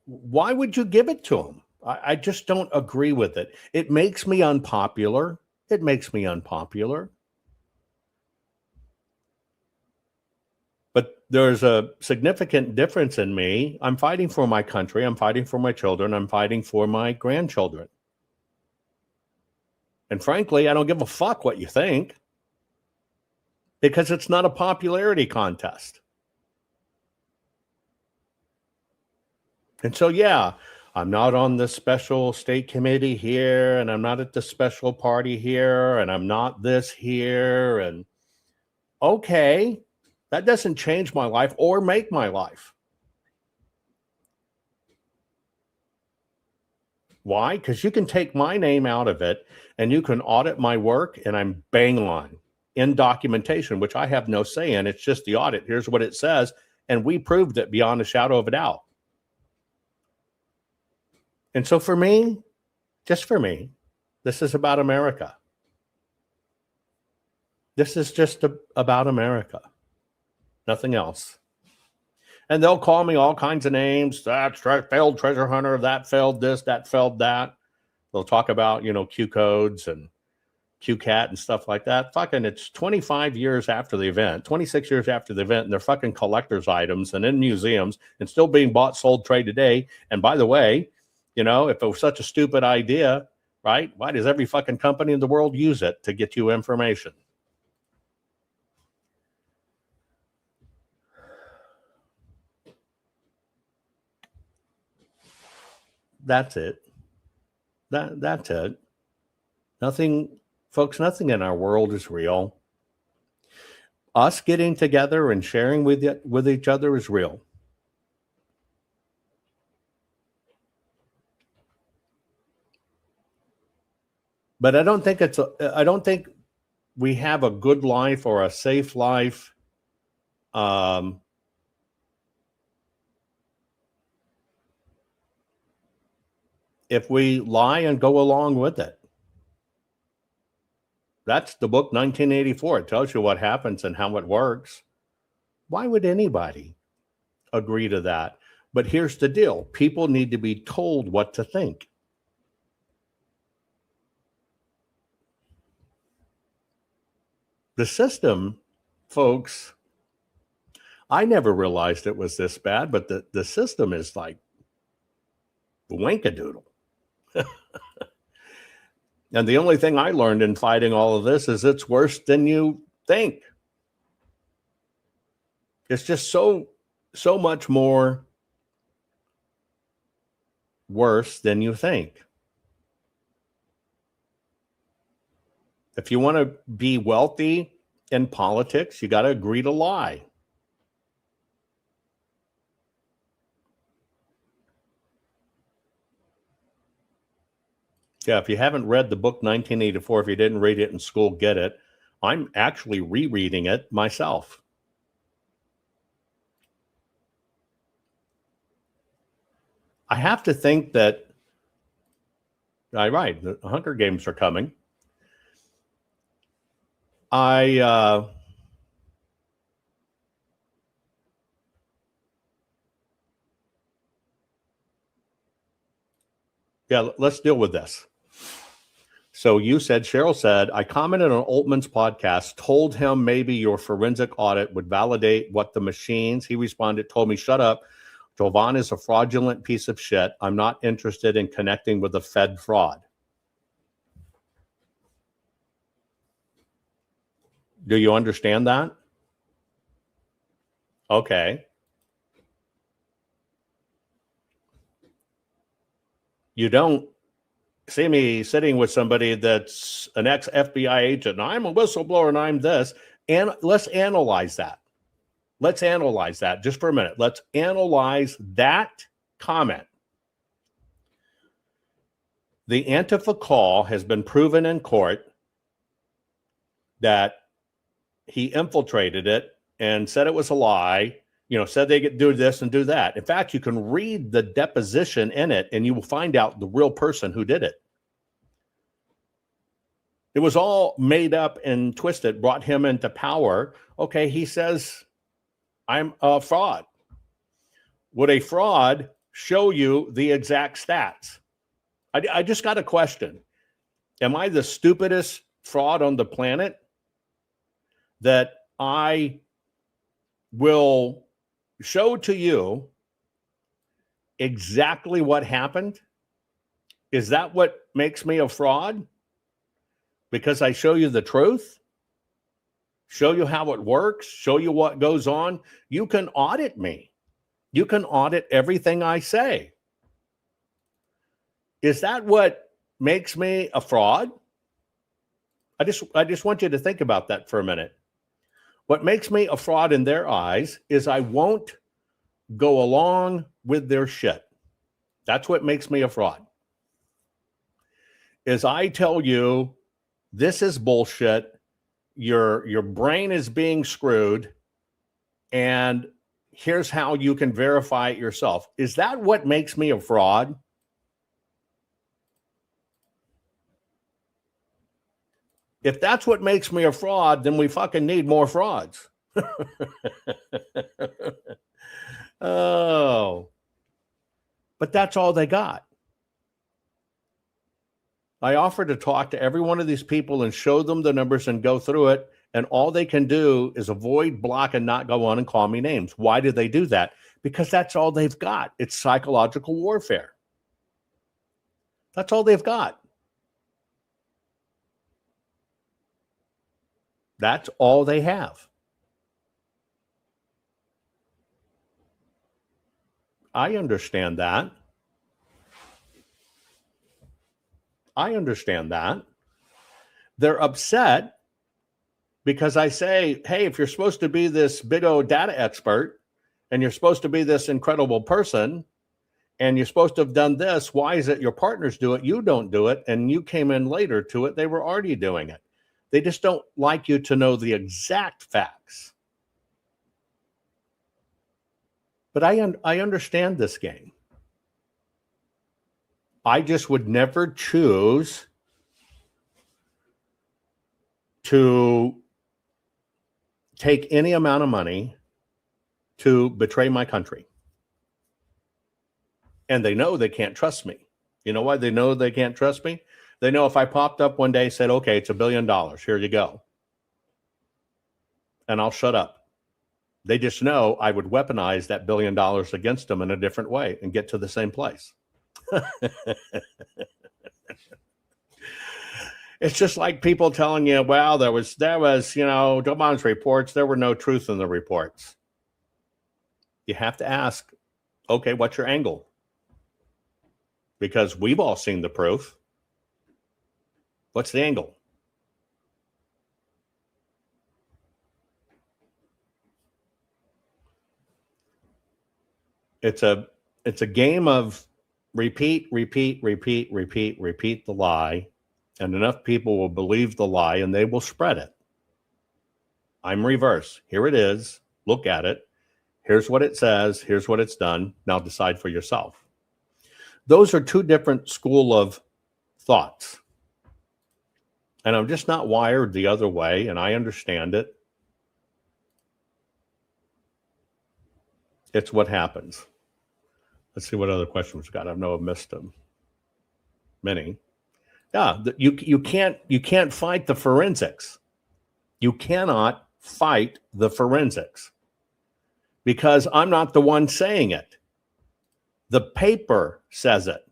Speaker 2: Why would you give it to them? I just don't agree with it. It makes me unpopular. It makes me unpopular. But there's a significant difference in me. I'm fighting for my country. I'm fighting for my children. I'm fighting for my grandchildren. And frankly, I don't give a fuck what you think, because it's not a popularity contest. And so, yeah, I'm not on the special state committee here, and I'm not at the special party here, and I'm not this here. And okay, that doesn't change my life or make my life. Why? Because you can take my name out of it and you can audit my work, and I'm bang on in documentation, which I have no say in. It's just the audit. Here's what it says. And we proved it beyond a shadow of a doubt. And so for me, just for me, this is about America. This is just about America. Nothing else. And they'll call me all kinds of names. That failed treasure hunter, that failed this, that failed that. They'll talk about, Q codes and QCAT and stuff like that. Fucking, it's 25 years after the event, 26 years after the event, and they're fucking collector's items and in museums and still being bought, sold, trade today. And by the way, if it was such a stupid idea, right? Why does every fucking company in the world use it to get you information? That's it. That's it. Nothing, folks, nothing in our world is real. Us getting together and sharing with each other is real. But I don't think we have a good life or a safe life if we lie and go along with it. That's the book 1984. It tells you what happens and how it works. Why would anybody agree to that? But here's the deal. People need to be told what to think. The system, folks, I never realized it was this bad, but the system is like wankadoodle. And the only thing I learned in fighting all of this is it's worse than you think. It's just so much more worse than you think. If you want to be wealthy in politics, you got to agree to lie. Yeah, if you haven't read the book 1984, if you didn't read it in school, get it. I'm actually rereading it myself. I have to think that, right, the Hunger Games are coming. Yeah, let's deal with this. So you said, Cheryl said, I commented on Altman's podcast, told him maybe your forensic audit would validate what the machines. He responded, told me, shut up. Jovan is a fraudulent piece of shit. I'm not interested in connecting with a Fed fraud. Do you understand that? Okay. You don't see me sitting with somebody that's an ex-FBI agent, and I'm a whistleblower, and I'm this. And let's analyze that. Let's analyze that just for a minute. Let's analyze that comment. The Antifa call has been proven in court that he infiltrated it and said it was a lie, said they could do this and do that. In fact, you can read the deposition in it and you will find out the real person who did it. It was all made up and twisted, brought him into power. Okay, he says, I'm a fraud. Would a fraud show you the exact stats? I just got a question. Am I the stupidest fraud on the planet that I will show to you exactly what happened? Is that what makes me a fraud? Because I show you the truth, show you how it works, show you what goes on. You can audit me. You can audit everything I say. Is that what makes me a fraud? I just want you to think about that for a minute. What makes me a fraud in their eyes is I won't go along with their shit. That's what makes me a fraud. Is I tell you, this is bullshit. Your brain is being screwed, and here's how you can verify it yourself. Is that what makes me a fraud? If that's what makes me a fraud, then we fucking need more frauds. Oh. But that's all they got. I offered to talk to every one of these people and show them the numbers and go through it. And all they can do is avoid, block, and not go on and call me names. Why do they do that? Because that's all they've got. It's psychological warfare. That's all they've got. That's all they have. I understand that. I understand that. They're upset because I say, hey, if you're supposed to be this big old data expert and you're supposed to be this incredible person and you're supposed to have done this, why is it your partners do it, you don't do it, and you came in later to it, they were already doing it. They just don't like you to know the exact facts. But I understand this game. I just would never choose to take any amount of money to betray my country. And they know they can't trust me. You know why they know they can't trust me? They know if I popped up one day and said, okay, it's $1 billion, here you go, and I'll shut up. They just know I would weaponize that $1 billion against them in a different way and get to the same place. It's just like people telling you, well, there was, Jovan's reports, there were no truth in the reports. You have to ask, okay, what's your angle? Because we've all seen the proof. What's the angle? It's a game of repeat the lie, and enough people will believe the lie and they will spread it. I'm reverse. Here it is. Look at it. Here's what it says. Here's what it's done. Now decide for yourself. Those are two different school of thoughts. And I'm just not wired the other way, and I understand it. It's what happens. Let's see what other questions we've got. I know I've missed them. many. Yeah, you can't fight the forensics. You cannot fight the forensics because I'm not the one saying it. The paper says it,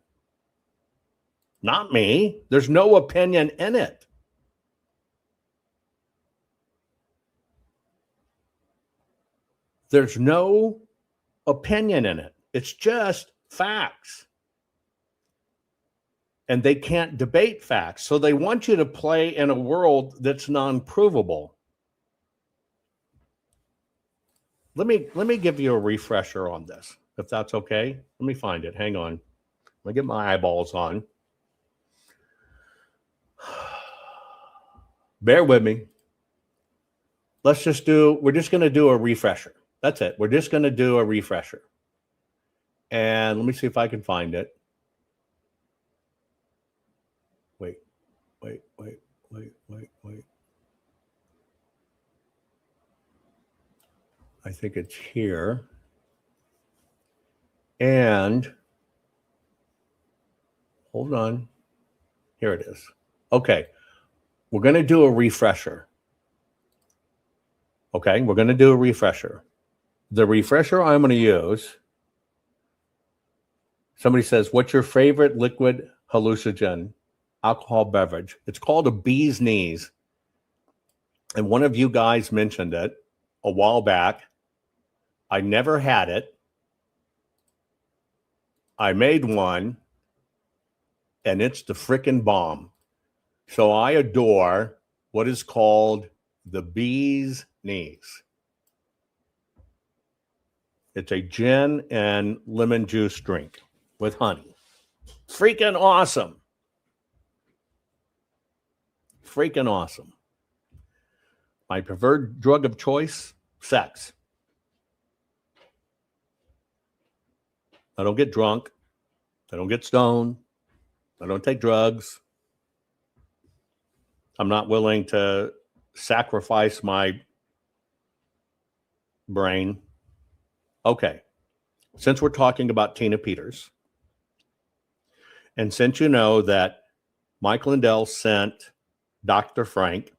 Speaker 2: not me. There's no opinion in it. There's no opinion in it. It's just facts. And they can't debate facts. So they want you to play in a world that's non-provable. Let me give you a refresher on this, if that's okay. Let me find it. Hang on. Let me get my eyeballs on. Bear with me. We're just going to do a refresher. That's it. We're just going to do a refresher. And let me see if I can find it. Wait. I think it's here. And hold on. Here it is. Okay. We're going to do a refresher. Okay. We're going to do a refresher. The refresher I'm going to use. Somebody says, what's your favorite liquid hallucinogen alcohol beverage? It's called a bee's knees. And one of you guys mentioned it a while back. I never had it. I made one, and it's the frickin' bomb. So I adore what is called the bee's knees. It's a gin and lemon juice drink with honey. Freaking awesome. Freaking awesome. My preferred drug of choice, sex. I don't get drunk. I don't get stoned. I don't take drugs. I'm not willing to sacrifice my brain. Okay. Since we're talking about Tina Peters, and since you know that Mike Lindell sent Dr. Frank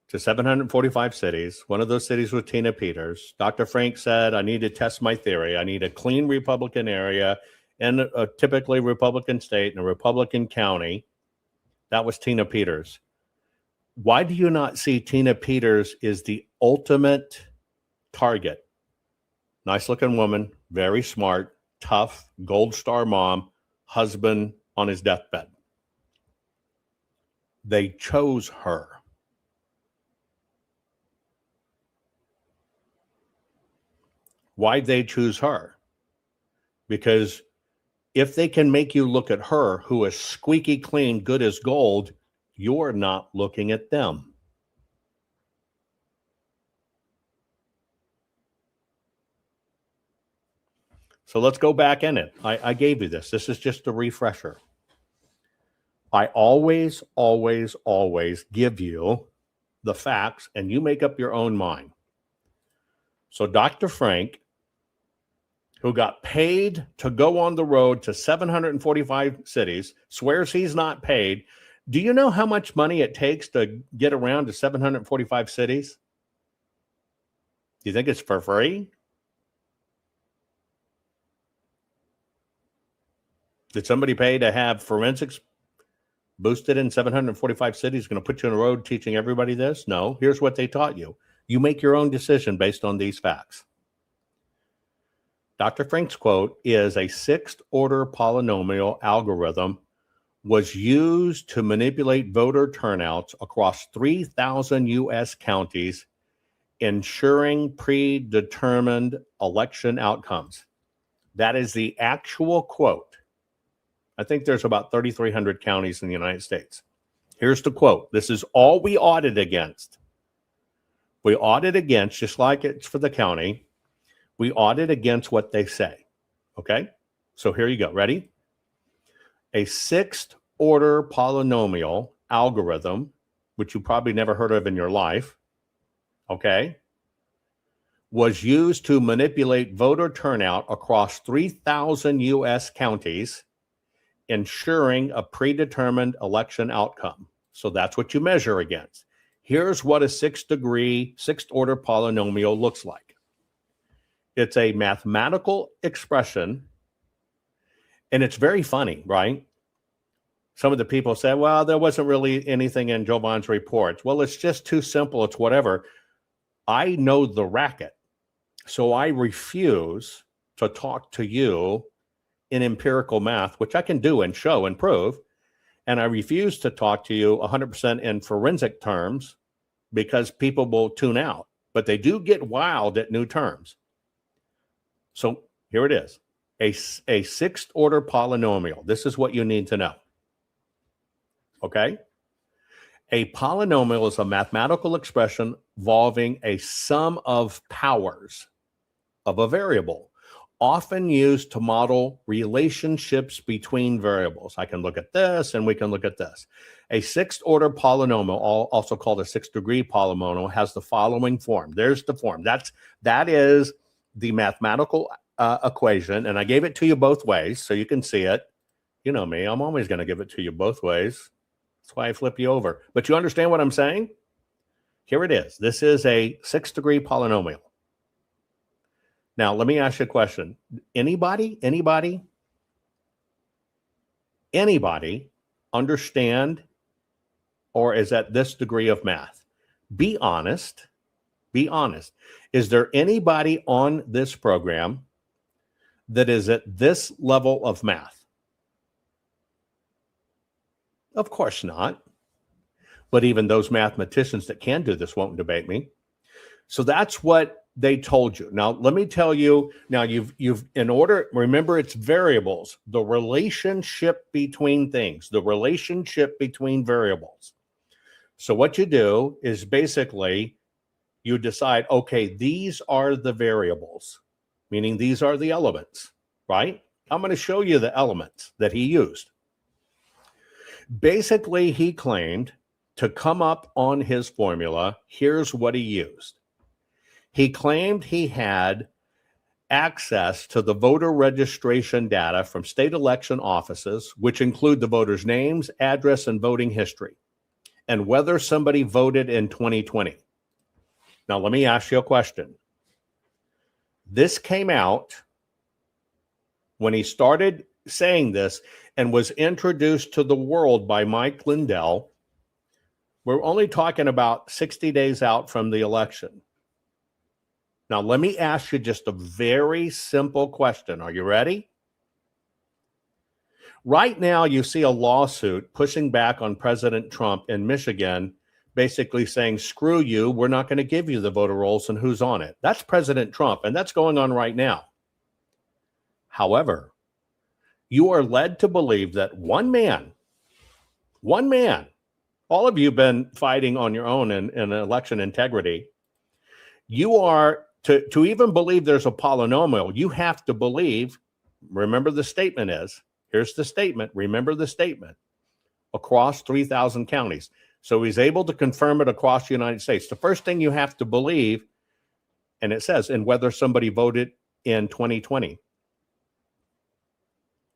Speaker 2: to 745 cities. One of those cities was Tina Peters. Dr. Frank said, I need to test my theory. I need a clean Republican area in a typically Republican state in a Republican county. That was Tina Peters. Why do you not see Tina Peters is the ultimate target? Nice looking woman, very smart, tough, gold star mom, husband on his deathbed. They chose her. Why'd they choose her? Because if they can make you look at her, who is squeaky clean, good as gold, you're not looking at them. So let's go back in it. I gave you this. This is just a refresher. I always give you the facts, and you make up your own mind. So Dr. Frank, who got paid to go on the road to 745 cities, swears he's not paid. Do you know how much money it takes to get around to 745 cities? Do you think it's for free? Did somebody pay to have forensics boosted in 745 cities? Going to put you on the road teaching everybody this? No. Here's what they taught you. You make your own decision based on these facts. Dr. Frank's quote is a sixth-order polynomial algorithm was used to manipulate voter turnouts across 3,000 U.S. counties, ensuring predetermined election outcomes. That is the actual quote. I think there's about 3,300 counties in the United States. Here's the quote. This is all we audit against. We audit against, just like it's for the county, we audit against what they say. Okay? So here you go. Ready? A sixth-order polynomial algorithm, which you probably never heard of in your life, okay, was used to manipulate voter turnout across 3,000 U.S. counties, ensuring a predetermined election outcome. So that's what you measure against. Here's what a sixth order polynomial looks like. It's a mathematical expression, and it's very funny, right? Some of the people say, well, there wasn't really anything in Jovan's reports. Well, it's just too simple. It's whatever. I know the racket. So I refuse to talk to you in empirical math, which I can do and show and prove. And I refuse to talk to you 100% in forensic terms because people will tune out. But they do get wild at new terms. So here it is. A sixth order polynomial. This is what you need to know. Okay? A polynomial is a mathematical expression involving a sum of powers of a variable, often used to model relationships between variables. I can look at this and we can look at this. A sixth order polynomial, also called a sixth degree polynomial, has the following form. There's the form. That is the mathematical equation, and I gave it to you both ways so you can see it. You know me, I'm always going to give it to you both ways. That's why I flip you over. But you understand what I'm saying? Here it is. This is a sixth degree polynomial. Now, let me ask you a question. Anybody understand or is at this degree of math? Be honest. Be honest. Is there anybody on this program that is at this level of math? Of course not. But even those mathematicians that can do this won't debate me. So that's what they told you. Now, let me tell you, now you've in order, remember it's variables, the relationship between things, the relationship between variables. So what you do is basically you decide, okay, these are the variables, meaning these are the elements, right? I'm going to show you the elements that he used. Basically, he claimed to come up on his formula, here's what he used. He claimed he had access to the voter registration data from state election offices, which include the voters' names, address, and voting history, and whether somebody voted in 2020. Now, let me ask you a question. This came out when he started saying this and was introduced to the world by Mike Lindell. We're only talking about 60 days out from the election. Now, let me ask you just a very simple question. Are you ready? Right now, you see a lawsuit pushing back on President Trump in Michigan, basically saying, screw you, we're not going to give you the voter rolls and who's on it. That's President Trump, and that's going on right now. However, you are led to believe that one man, all of you have been fighting on your own in election integrity. You are, to even believe there's a polynomial, you have to believe, remember the statement is, here's the statement, remember the statement, across 3,000 counties. So he's able to confirm it across the United States. The first thing you have to believe, and it says, and whether somebody voted in 2020.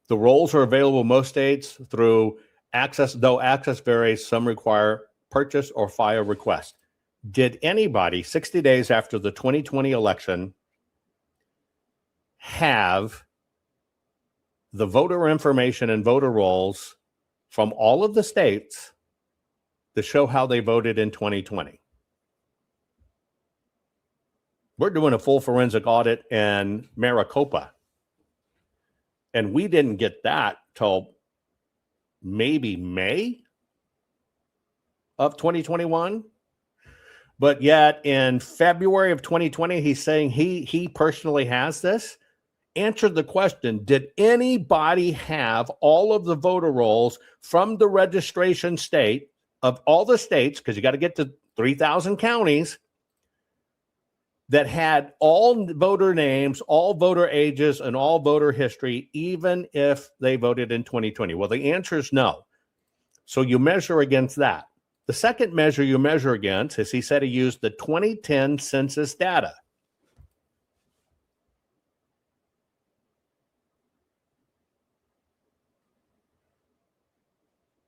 Speaker 2: The rolls are available in most states through access, though access varies, some require purchase or file request. Did anybody 60 days after the 2020 election have the voter information and voter rolls from all of the states to show how they voted in 2020? We're doing a full forensic audit in Maricopa, and we didn't get that till maybe May of 2021. But yet in February of 2020, he's saying he personally has this. Answer the question, did anybody have all of the voter rolls from the registration state of all the states, because you got to get to 3,000 counties, that had all voter names, all voter ages, and all voter history, even if they voted in 2020? Well, the answer is no. So you measure against that. The second measure you measure against is he said he used the 2010 census data.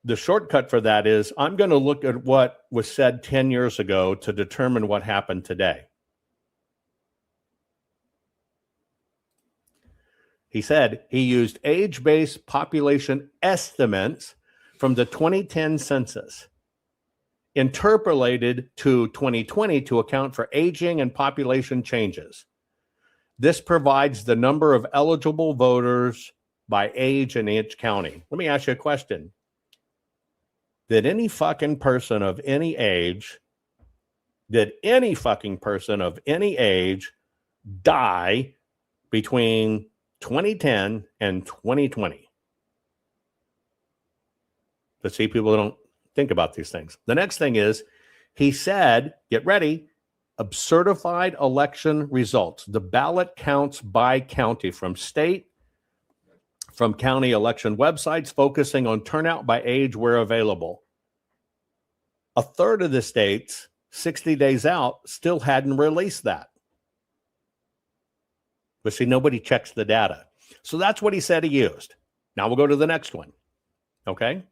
Speaker 2: the shortcut for that is I'm going to look at what was said 10 years ago to determine what happened today. He said he used age-based population estimates from the 2010 census, interpolated to 2020 to account for aging and population changes. This provides the number of eligible voters by age in each county. Let me ask you a question. Did any fucking person of any age die between 2010 and 2020? But see, people don't think about these things. The next thing is, he said, get ready, certified election results. The ballot counts by county from county election websites, focusing on turnout by age where available. A third of the states, 60 days out, still hadn't released that. But see, nobody checks the data. So that's what he said he used. Now we'll go to the next one. Okay?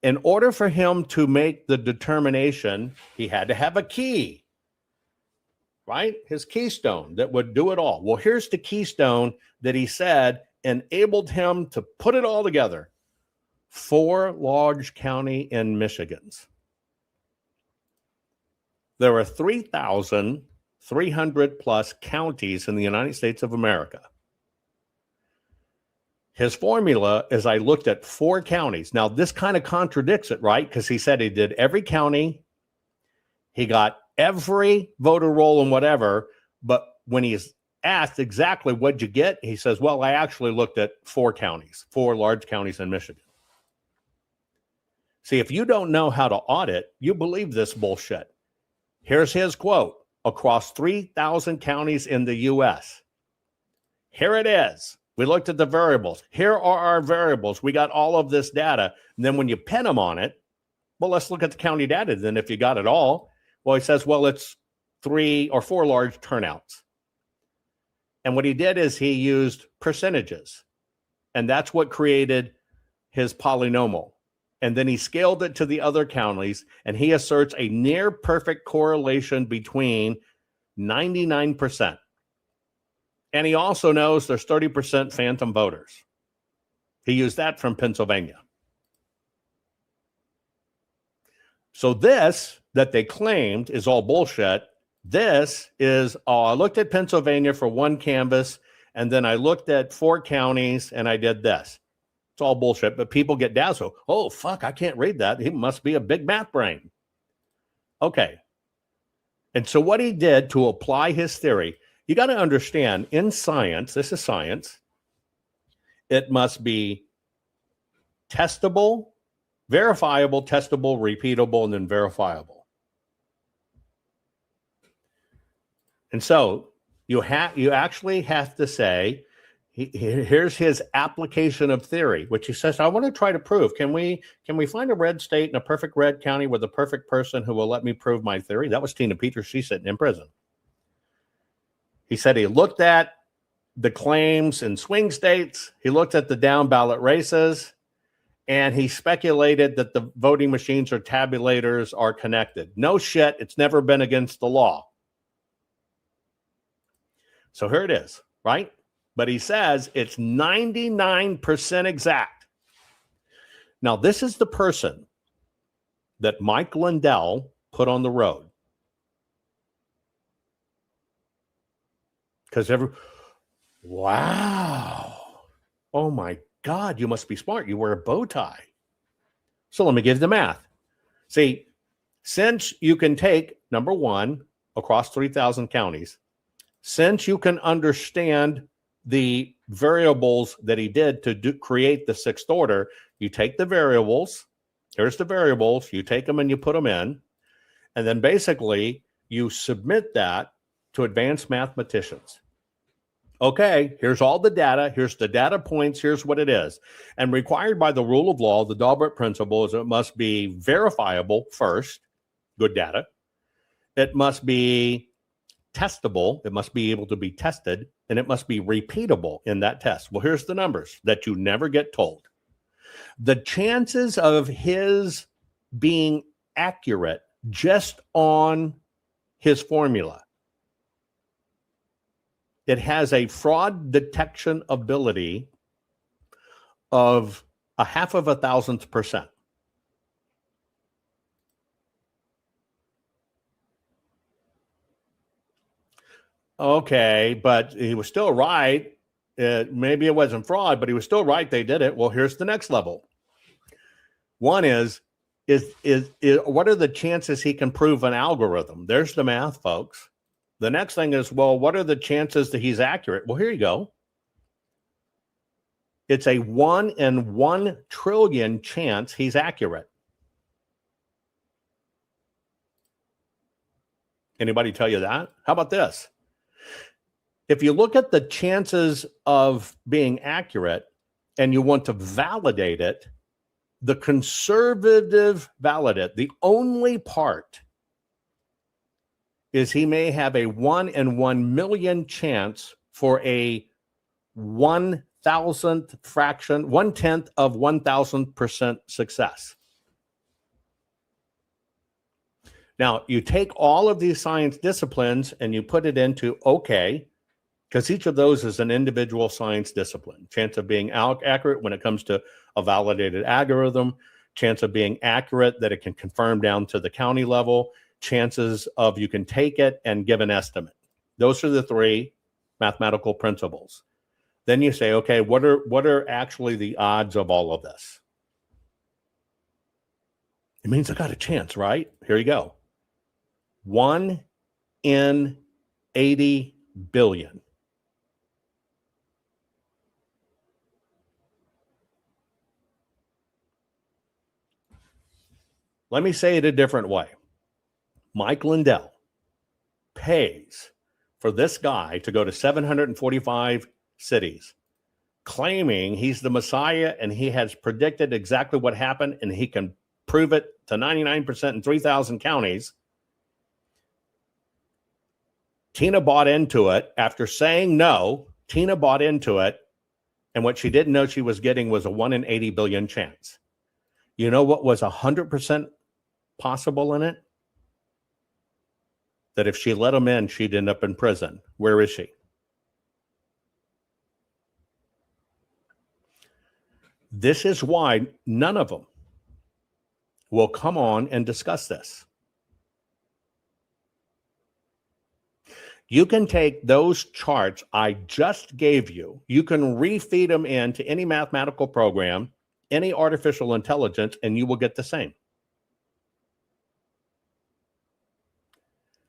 Speaker 2: In order for him to make the determination, he had to have a key, right? His keystone that would do it all. Well, here's the keystone that he said enabled him to put it all together. 4 large county in Michigans. There are 3,300 plus counties in the United States of America. His formula is I looked at 4 counties. Now, this kind of contradicts it, right? Because he said he did every county. He got every voter roll and whatever. But when he's asked exactly what'd you get, he says, well, I actually looked at 4 counties, 4 large counties in Michigan. See, if you don't know how to audit, you believe this bullshit. Here's his quote. Across 3,000 counties in the U.S. Here it is. We looked at the variables. Here are our variables. We got all of this data. And then when you pin them on it, well, let's look at the county data. Then if you got it all, well, he says, well, it's 3 or 4 large turnouts. And what he did is he used percentages. And that's what created his polynomial. And then he scaled it to the other counties, and he asserts a near perfect correlation between 99%. And he also knows there's 30% phantom voters. He used that from Pennsylvania. So this that they claimed is all bullshit. This is, I looked at Pennsylvania for one canvas, and then I looked at 4 counties, and I did this. It's all bullshit, but people get dazzled. Oh, fuck, I can't read that. He must be a big math brain. Okay. And so what he did to apply his theory, you got to understand, in science, this is science, it must be testable, verifiable, testable, repeatable, and then verifiable. And so you actually have to say, here's his application of theory, which he says, I want to try to prove. Can we find a red state and a perfect red county with a perfect person who will let me prove my theory? That was Tina Peters. She's sitting in prison. He said he looked at the claims in swing states. He looked at the down ballot races, and he speculated that the voting machines or tabulators are connected. No shit. It's never been against the law. So here it is, right? But he says it's 99% exact. Now, this is the person that Mike Lindell put on the road. Because wow. Oh my God, you must be smart. You wear a bow tie. So let me give you the math. See, since you can take, number one, across 3,000 counties, since you can understand the variables that he did to create the 6th order, you take the variables, here's the variables, you take them and you put them in, and then basically you submit that to advanced mathematicians. Okay, here's all the data, here's the data points, here's what it is. And required by the rule of law, the Daubert principle, is it must be verifiable first, good data. It must be testable, it must be able to be tested, and it must be repeatable in that test. Well, here's the numbers that you never get told. The chances of his being accurate just on his formula, it has a fraud detection ability of 0.005%. Okay, but he was still right. Maybe it wasn't fraud, but he was still right. They did it. Well, here's the next level. One is what are the chances he can prove an algorithm? There's the math, folks. The next thing is, well, what are the chances that he's accurate? Well, here you go. It's a 1 in 1 trillion chance he's accurate. Anybody tell you that? How about this? If you look at the chances of being accurate and you want to validate it, the conservative validate, the only part is he may have a 1 in 1 million chance for a 1,000th fraction, 1/10 of 1,000% success. Now, you take all of these science disciplines and you put it into, okay, because each of those is an individual science discipline. Chance of being accurate when it comes to a validated algorithm, chance of being accurate that it can confirm down to the county level, chances of you can take it and give an estimate. Those are the 3 mathematical principles. Then you say, okay, what are actually the odds of all of this? It means I got a chance, right? Here you go. 1 in 80 billion. Let me say it a different way. Mike Lindell pays for this guy to go to 745 cities, claiming he's the Messiah and he has predicted exactly what happened and he can prove it to 99% in 3,000 counties. Tina bought into it. After saying no, Tina bought into it. And what she didn't know she was getting was a 1 in 80 billion chance. You know what was 100% possible in it? That if she let him in, she'd end up in prison. Where is she? This is why none of them will come on and discuss this. You can take those charts I just gave you, you can refeed them into any mathematical program, any artificial intelligence, and you will get the same.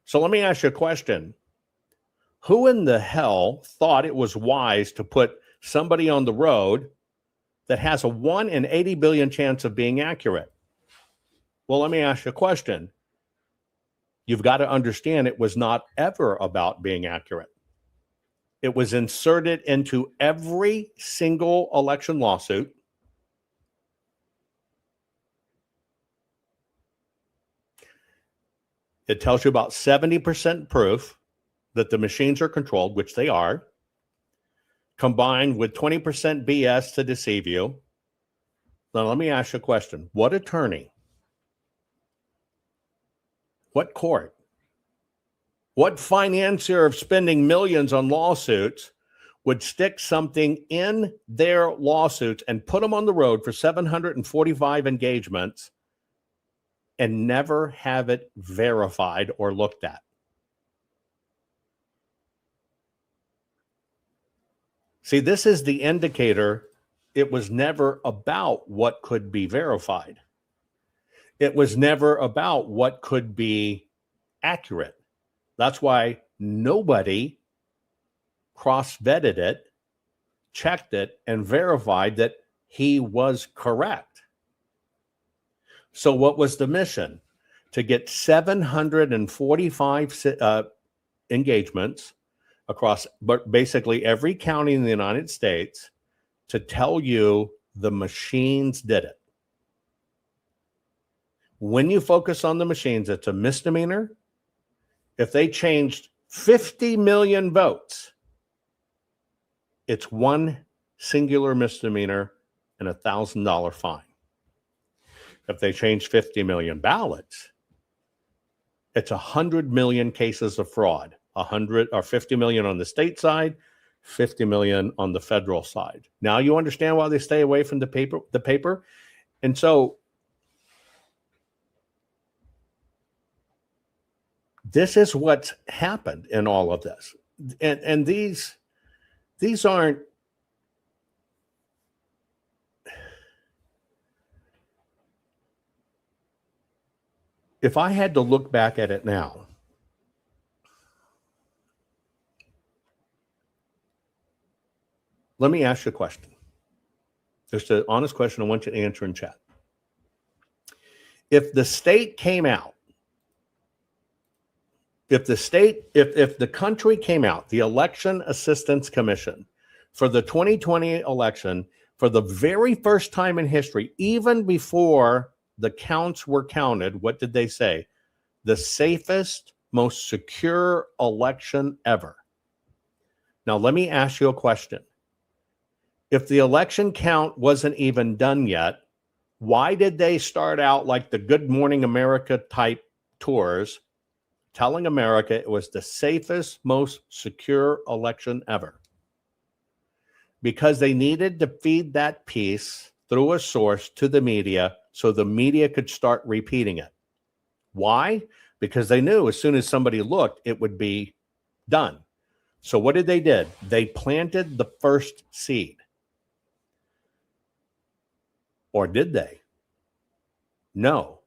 Speaker 2: So let me ask you a question. Who in the hell thought it was wise to put somebody on the road that has a 1 in 80 billion chance of being accurate? Well, let me ask you a question. You've got to understand it was not ever about being accurate. It was inserted into every single election lawsuit. It tells you about 70% proof that the machines are controlled, which they are, combined with 20% BS to deceive you. Now, let me ask you a question. What attorney, what court, what financier of spending millions on lawsuits would stick something in their lawsuits and put them on the road for 745 engagements and never have it verified or looked at? See, this is the indicator. It was never about what could be verified. It was never about what could be accurate. That's why nobody cross-vetted it, checked it, and verified that he was correct. So what was the mission? To get 745 engagements across basically every county in the United States to tell you the machines did it. When you focus on the machines, it's a misdemeanor. If they changed 50 million votes, it's one singular misdemeanor and a $1,000 fine. If they change 50 million ballots, it's 100 million cases of fraud. 100 or 50 million on the state side, 50 million on the federal side. Now you understand why they stay away from the paper. And so this is what's happened in all of this. And these aren't, if I had to look back at it now, let me ask you a question. Just an honest question I want you to answer in chat. If the state came out, if the country came out, the Election Assistance Commission, for the 2020 election, for the very first time in history, even before the counts were counted, what did they say? The safest, most secure election ever. Now, let me ask you a question. If the election count wasn't even done yet, why did they start out like the Good Morning America type tours, telling America it was the safest, most secure election ever? Because they needed to feed that piece through a source to the media so the media could start repeating it. Why? Because they knew as soon as somebody looked, it would be done. So what did they do? They planted the first seed. Or did they? No.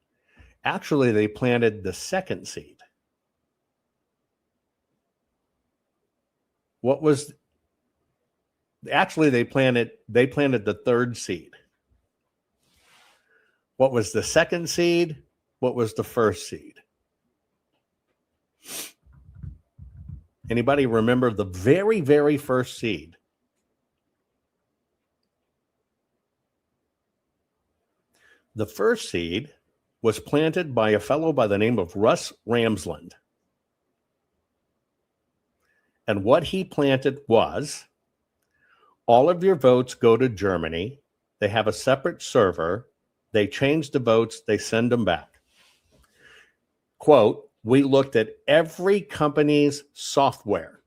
Speaker 2: Actually, they planted the second seed. Actually, they planted the third seed. What was the second seed? What was the first seed? Anybody remember the very, very first seed? The first seed was planted by a fellow by the name of Russ Ramsland. And what he planted was, all of your votes go to Germany. They have a separate server. They change the votes. They send them back. Quote, we looked at every company's software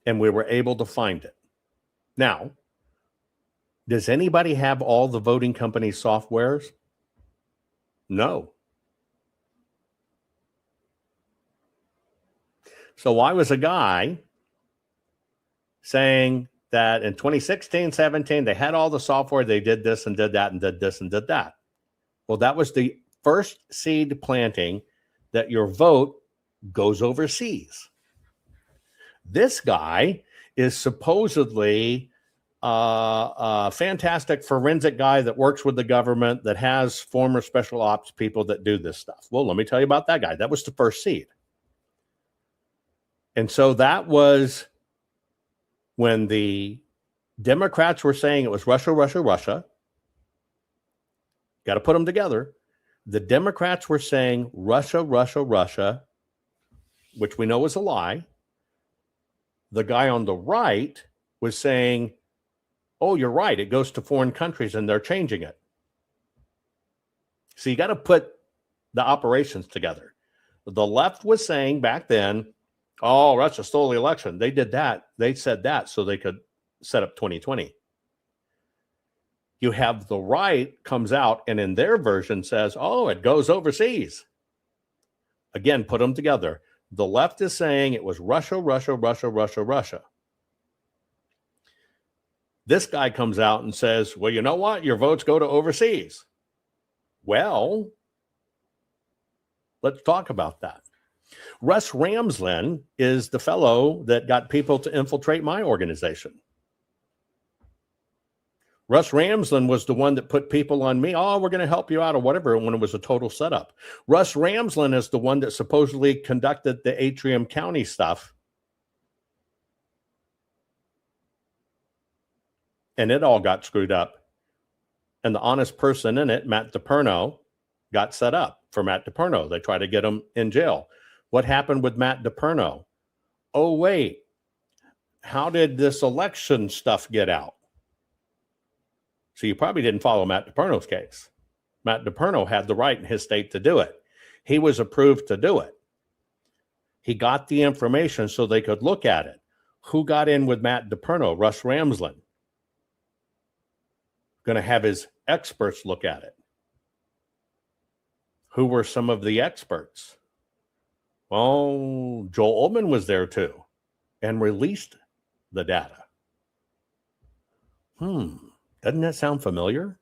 Speaker 2: and we were able to find it. Now, does anybody have all the voting company softwares? No. So why was a guy saying that in 2016, 17, they had all the software, they did this and did that and did this and did that? Well, that was the first seed planting that your vote goes overseas. This guy is supposedly a fantastic forensic guy that works with the government, that has former special ops people that do this stuff. Well, let me tell you about that guy. That was the first seed. And so that was when the Democrats were saying it was Russia, Russia, Russia. Got to put them together. The Democrats were saying Russia, Russia, Russia, which we know is a lie. The guy on the right was saying, oh, you're right, it goes to foreign countries and they're changing it. So you got to put the operations together. The left was saying back then, oh, Russia stole the election. They did that. They said that so they could set up 2020. You have the right comes out and in their version says, oh, it goes overseas. Again, put them together. The left is saying it was Russia, Russia, Russia, Russia, Russia. This guy comes out and says, well, you know what? Your votes go to overseas. Well, let's talk about that. Russ Ramsland is the fellow that got people to infiltrate my organization. Russ Ramsland was the one that put people on me. Oh, we're going to help you out or whatever, when it was a total setup. Russ Ramsland is the one that supposedly conducted the Atrium County stuff. And it all got screwed up. And the honest person in it, Matt DePerno, got set up for Matt DePerno. They tried to get him in jail. What happened with Matt DePerno? Oh, wait. How did this election stuff get out? So you probably didn't follow Matt DePerno's case. Matt DePerno had the right in his state to do it. He was approved to do it. He got the information so they could look at it. Who got in with Matt DePerno? Russ Ramsland. Going to have his experts look at it. Who were some of the experts? Well, Joel Ullman was there too and released the data. Doesn't that sound familiar?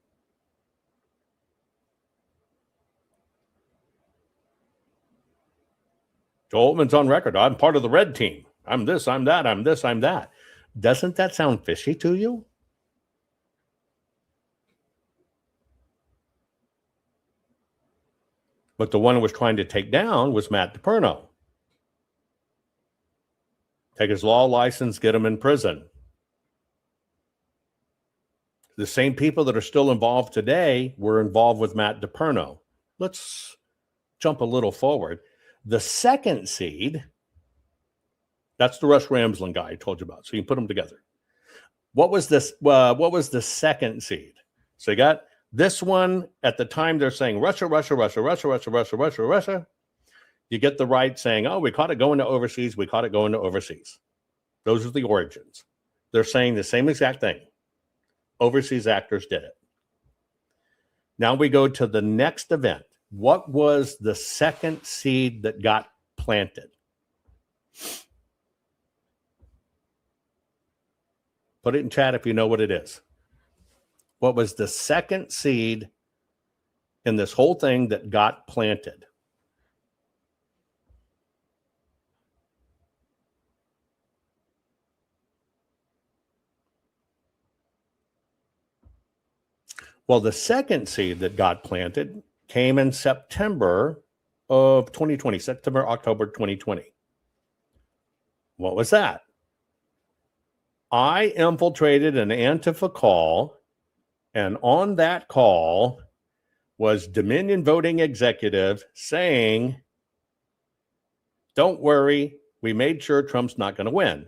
Speaker 2: Joel Ullman's on record. I'm part of the red team. I'm this, I'm that, I'm this, I'm that. Doesn't that sound fishy to you? But the one who was trying to take down was Matt DePerno. Take his law license, get him in prison. The same people that are still involved today were involved with Matt DePerno. Let's jump a little forward. The second seed, that's the Russ Ramsland guy I told you about. So you can put them together. What was this? What was the second seed? So you got this one. At the time, they're saying Russia, Russia, Russia, Russia, Russia, Russia, Russia, Russia. You get the right saying, oh, we caught it going to overseas. We caught it going to overseas. Those are the origins. They're saying the same exact thing. Overseas actors did it. Now we go to the next event. What was the second seed that got planted? Put it in chat if you know what it is. What was the second seed in this whole thing that got planted? Well, the second seed that got planted came in September of 2020, September, October 2020. What was that? I infiltrated an Antifa call, and on that call was Dominion voting executive saying, don't worry, we made sure Trump's not going to win.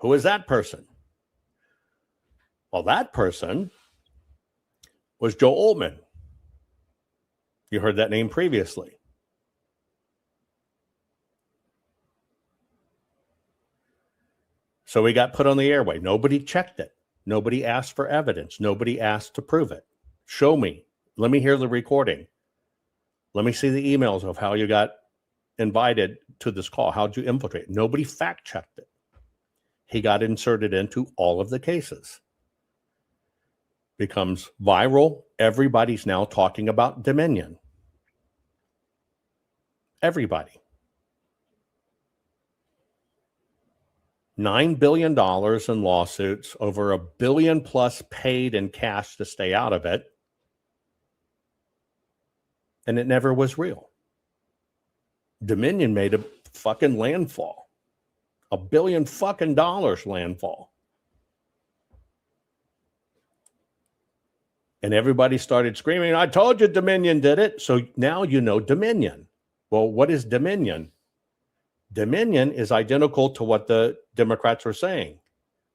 Speaker 2: Who is that person? Well, that person was Joe Ullman. You heard that name previously. So he got put on the airway. Nobody checked it. Nobody asked for evidence. Nobody asked to prove it. Show me. Let me hear the recording. Let me see the emails of how you got invited to this call. How'd you infiltrate? Nobody fact-checked it. He got inserted into all of the cases. Becomes viral. Everybody's now talking about Dominion. Everybody. $9 billion in lawsuits, over $1 billion plus paid in cash to stay out of it. And it never was real. Dominion made a fucking landfall. $1 billion fucking landfall. And everybody started screaming, I told you Dominion did it. So now you know Dominion. Well, what is Dominion? Dominion is identical to what the Democrats are saying.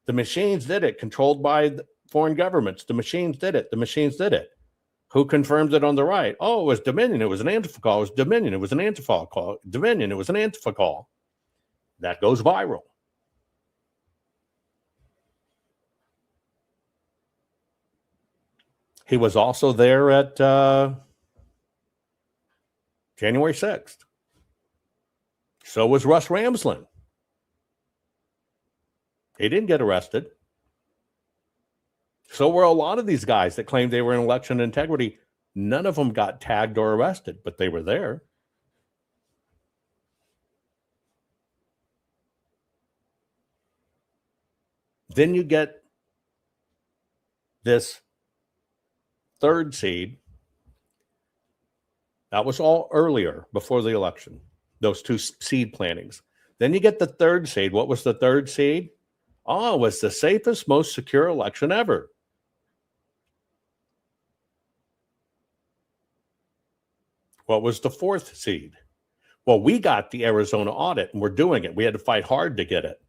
Speaker 2: The machines did it, controlled by foreign governments. The machines did it. The machines did it. Who confirmed it on the right? Oh, it was Dominion. It was an Antifa call. It was Dominion. It was an Antifa call. Dominion. It was an Antifa call. That goes viral. He was also there at January 6th. So was Russ Ramsland. He didn't get arrested. So were a lot of these guys that claimed they were in election integrity. None of them got tagged or arrested, but they were there. Then you get this third seed. That was all earlier, before the election, those two seed plantings. Then you get the third seed. What was the third seed? Oh, it was the safest, most secure election ever. What was the fourth seed? Well, we got the Arizona audit, and we're doing it. We had to fight hard to get it.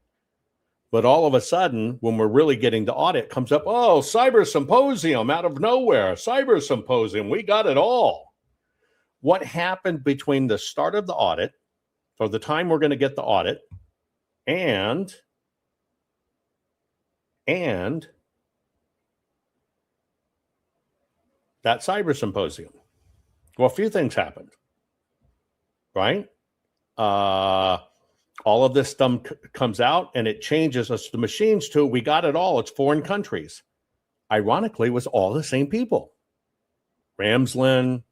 Speaker 2: But all of a sudden, when we're really getting to audit, comes up, oh, cyber symposium out of nowhere. Cyber symposium, we got it all. What happened between the start of the audit, or the time we're going to get the audit, and that cyber symposium? Well, a few things happened, right? All of this stuff comes out and it changes us. The machines too, we got it all. It's foreign countries. Ironically, it was all the same people. Ramsland,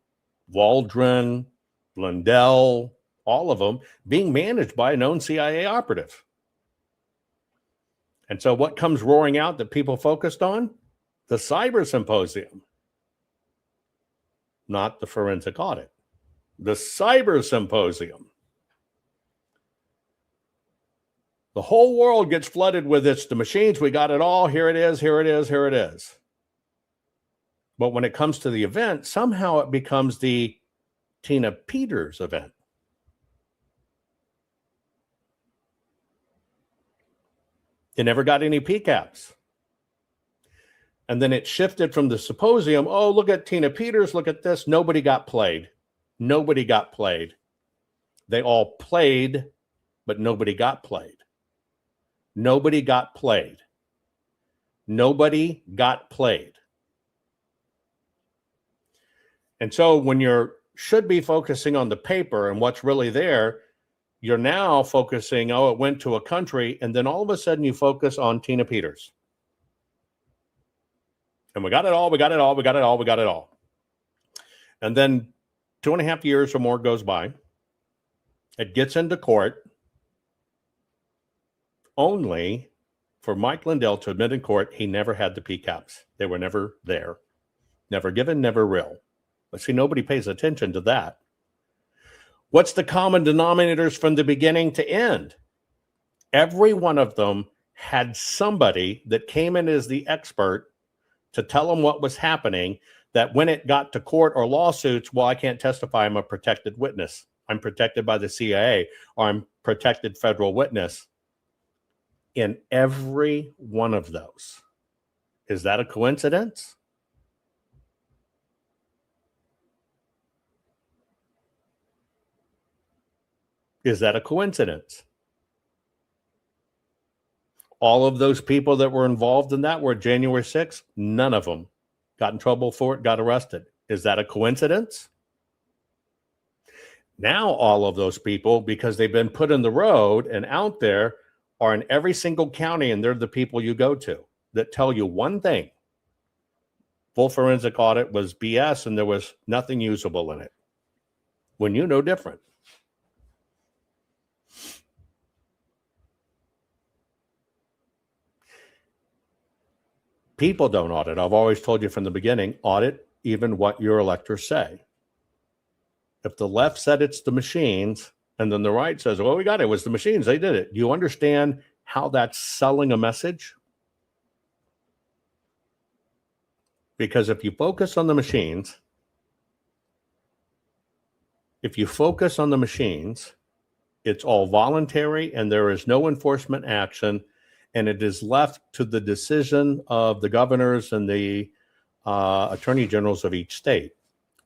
Speaker 2: Waldron, Lundell, all of them being managed by a known CIA operative. And so what comes roaring out that people focused on? The cyber symposium. Not the forensic audit. The cyber symposium. The whole world gets flooded with it's the machines. We got it all. Here it is. Here it is. Here it is. But when it comes to the event, somehow it becomes the Tina Peters event. It never got any PCAPs. And then it shifted from the symposium. Oh, look at Tina Peters. Look at this. Nobody got played. Nobody got played. They all played, but nobody got played. Nobody got played. Nobody got played. And so when you're should be focusing on the paper and what's really there, you're now focusing, oh, it went to a country, and then all of a sudden you focus on Tina Peters. And we got it all, we got it all, we got it all, we got it all. And then 2.5 years or more goes by. It gets into court, only for Mike Lindell to admit in court he never had the PCAPs. They were never there. Never given, never real. But see, nobody pays attention to that. What's the common denominators from the beginning to end? Every one of them had somebody that came in as the expert to tell them what was happening, that when it got to court or lawsuits, well, I can't testify, I'm a protected witness. I'm protected by the CIA, or I'm protected federal witness. In every one of those. Is that a coincidence? Is that a coincidence? All of those people that were involved in that were January 6th. None of them got in trouble for it, got arrested. Is that a coincidence? Now all of those people, because they've been put in the road and out there, are in every single county, and they're the people you go to that tell you one thing. Full forensic audit was BS and there was nothing usable in it. When you know different. People don't audit. I've always told you from the beginning, audit even what your electors say. If the left said it's the machines, and then the right says, well, we got it. It was the machines. They did it. Do you understand how that's selling a message? Because if you focus on the machines, it's all voluntary and there is no enforcement action, and it is left to the decision of the governors and the attorney generals of each state.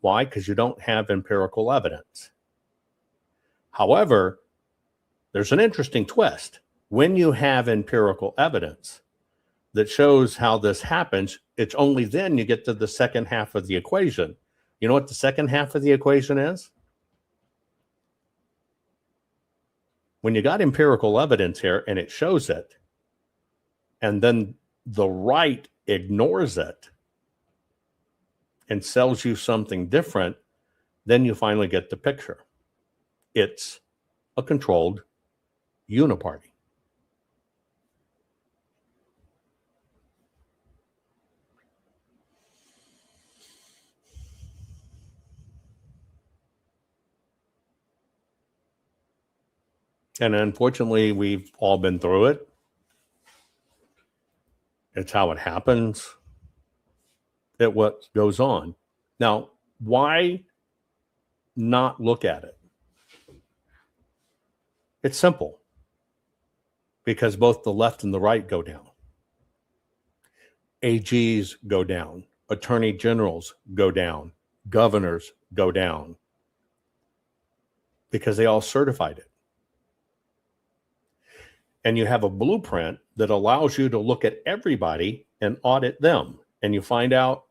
Speaker 2: Why? Because you don't have empirical evidence. However, there's an interesting twist. When you have empirical evidence that shows how this happens, it's only then you get to the second half of the equation. You know what the second half of the equation is? When you got empirical evidence here and it shows it, and then the right ignores it and sells you something different, then you finally get the picture. It's a controlled uniparty. And unfortunately, we've all been through it. It's how it happens. It's what goes on. Now, why not look at it? It's simple. because both the left and the right go down. AGs go down. Attorney generals go down. Governors go down. Because they all certified it. And you have a blueprint that allows you to look at everybody and audit them. And you find out,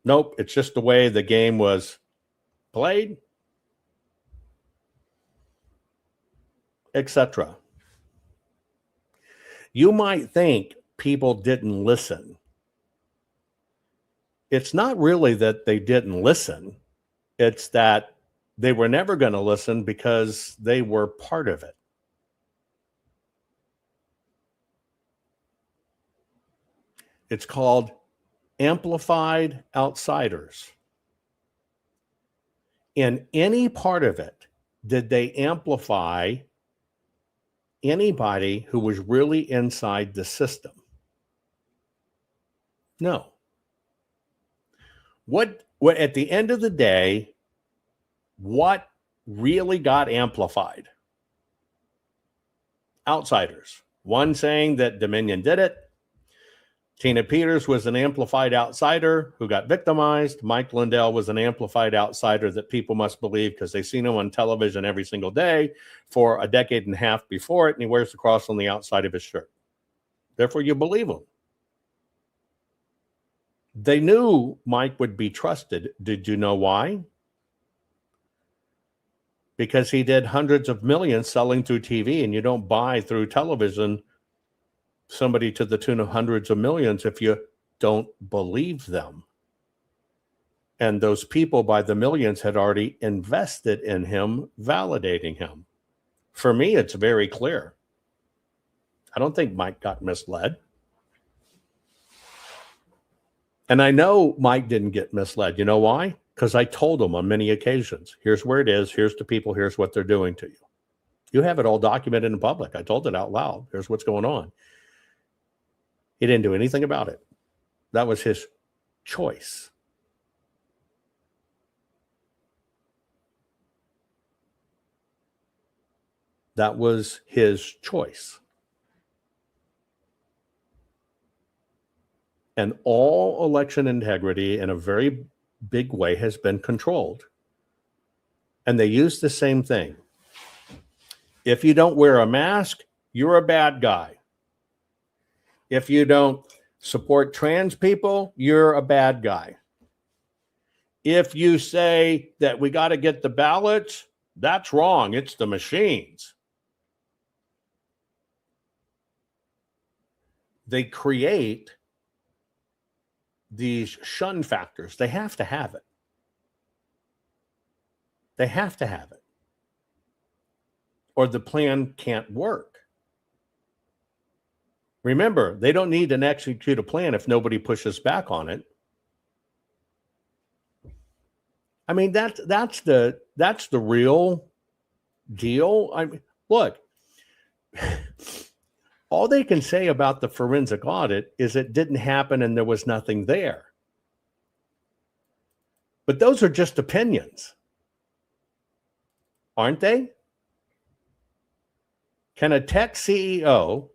Speaker 2: nope, it's just the way the game was played, etc. You might think people didn't listen. It's not really that they didn't listen. It's that they were never going to listen because they were part of it. It's called amplified outsiders. In any part of it, did they amplify anybody who was really inside the system? No. What at the end of the day, what really got amplified? Outsiders. One saying that Dominion did it. Tina Peters was an amplified outsider who got victimized. Mike Lindell was an amplified outsider that people must believe because they've seen him on television every single day for a decade and a half before it, and he wears the cross on the outside of his shirt. Therefore, you believe him. They knew Mike would be trusted. Did you know why? Because he did hundreds of millions selling through TV, and you don't buy through television somebody to the tune of hundreds of millions if you don't believe them. And those people by the millions had already invested in him, validating him. For me, it's very clear. I don't think Mike got misled. And I know Mike didn't get misled. You know why? Because I told him on many occasions, here's where it is, here's the people, here's what they're doing to you. You have it all documented in public. I told it out loud. Here's what's going on. He didn't do anything about it. That was his choice. That was his choice. And all election integrity in a very big way has been controlled. And they use the same thing. If you don't wear a mask, you're a bad guy. If you don't support trans people, you're a bad guy. If you say that we got to get the ballots, that's wrong. It's the machines. They create these shun factors. They have to have it. They have to have it. Or the plan can't work. Remember, they don't need to execute a plan if nobody pushes back on it. I mean, that's the real deal. I mean, look, all they can say about the forensic audit is it didn't happen and there was nothing there. But those are just opinions, aren't they? Can a tech CEO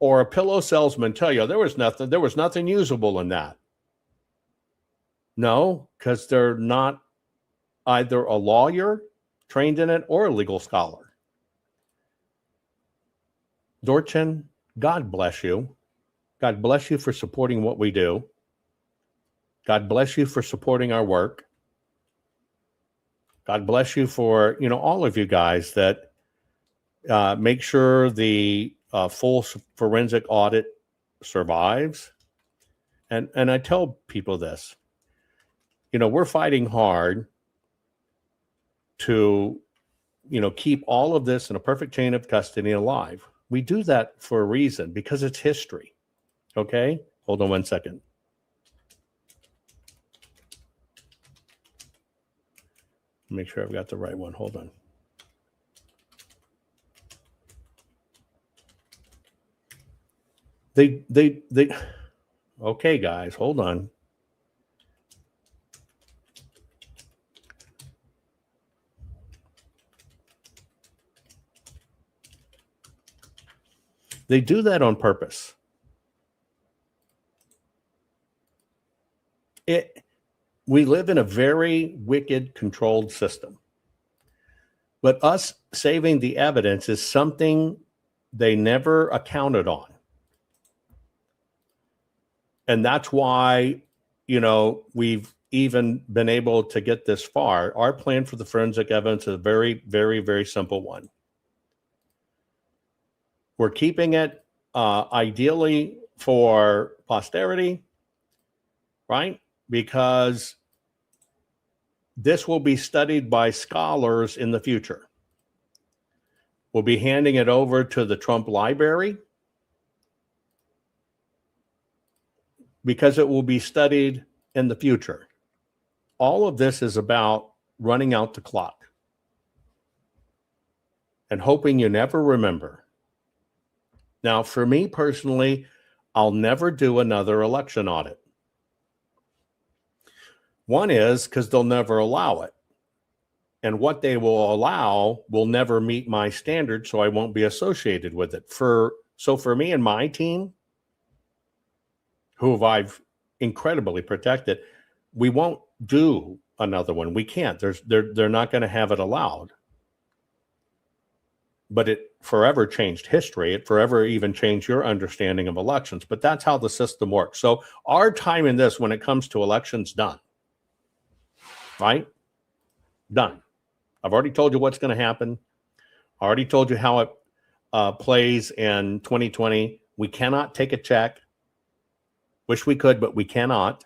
Speaker 2: or a pillow salesman tell you there was nothing usable in that? No, because they're not either a lawyer trained in it or a legal scholar. Dorchin, God bless you. God bless you for supporting what we do. God bless you for supporting our work. God bless you for, all of you guys that make sure the full forensic audit survives. And I tell people this, we're fighting hard to, keep all of this in a perfect chain of custody alive. We do that for a reason, because it's history. Okay? Hold on one second. Make sure I've got the right one. Hold on. They okay, guys, hold on. They do that on purpose. We live in a very wicked, controlled system. But us saving the evidence is something they never accounted on. And that's why, we've even been able to get this far. Our plan for the forensic evidence is a very, very, very simple one. We're keeping it ideally for posterity, right? Because this will be studied by scholars in the future. We'll be handing it over to the Trump Library because it will be studied in the future. All of this is about running out the clock and hoping you never remember. Now, for me personally, I'll never do another election audit. One is because they'll never allow it. And what they will allow will never meet my standards, so I won't be associated with it. So for me and my team, who I've incredibly protected, we won't do another one. We can't. They're not going to have it allowed. But it forever changed history. It forever even changed your understanding of elections. But that's how the system works. So our time in this, when it comes to elections, done. Right? Done. I've already told you what's going to happen. I already told you how it plays in 2020. We cannot take a check. Wish we could, but we cannot.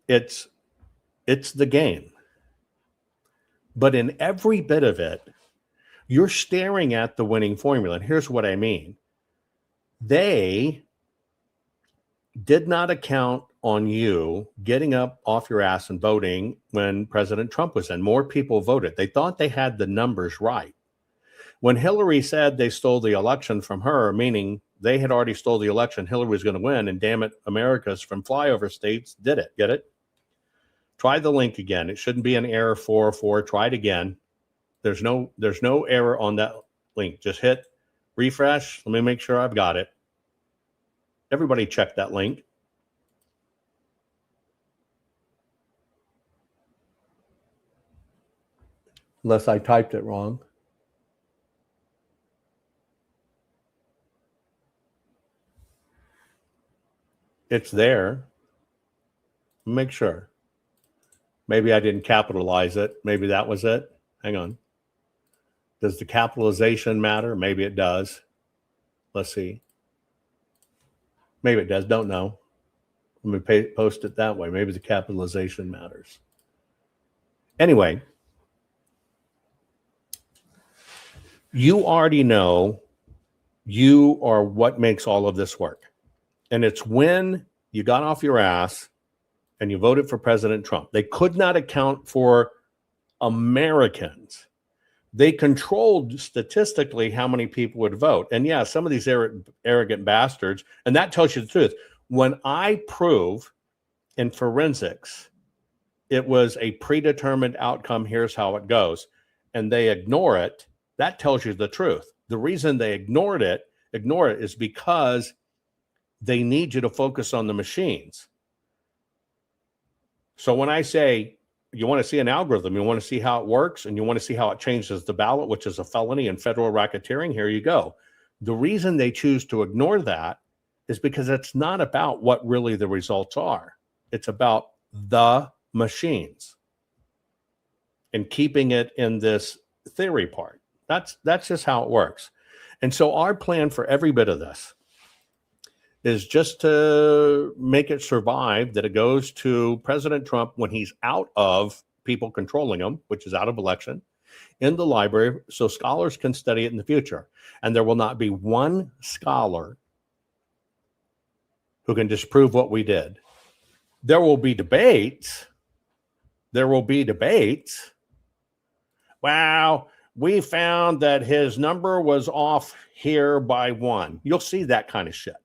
Speaker 2: It's the game. But in every bit of it, you're staring at the winning formula. And here's what I mean. They did not account on you getting up off your ass and voting when President Trump was in. More people voted. They thought they had the numbers right. When Hillary said they stole the election from her, meaning they had already stole the election, Hillary was going to win, and damn it, America's from flyover states did it. Get it? Try the link again. It shouldn't be an error 404. Try it again. There's no error on that link. Just hit refresh. Let me make sure I've got it. Everybody check that link. Unless I typed it wrong. It's there. Make sure. Maybe I didn't capitalize it. Maybe that was it. Hang on. Does the capitalization matter? Maybe it does. Let's see. Maybe it does. Don't know. Let me post it that way. Maybe the capitalization matters. Anyway, you already know you are what makes all of this work. And it's when you got off your ass and you voted for President Trump. They could not account for Americans. They controlled statistically how many people would vote. And yeah, some of these arrogant bastards, and that tells you the truth. When I prove in forensics, it was a predetermined outcome, here's how it goes, and they ignore it, that tells you the truth. The reason they ignore it is because they need you to focus on the machines. So when I say you want to see an algorithm, you want to see how it works, and you want to see how it changes the ballot, which is a felony and federal racketeering, here you go. The reason they choose to ignore that is because it's not about what really the results are. It's about the machines and keeping it in this theory part. That's just how it works. And so our plan for every bit of this is just to make it survive, that it goes to President Trump when he's out of people controlling him, which is out of election, in the library, so scholars can study it in the future. And there will not be one scholar who can disprove what we did. There will be debates. Wow, we found that his number was off here by 1. You'll see that kind of shit.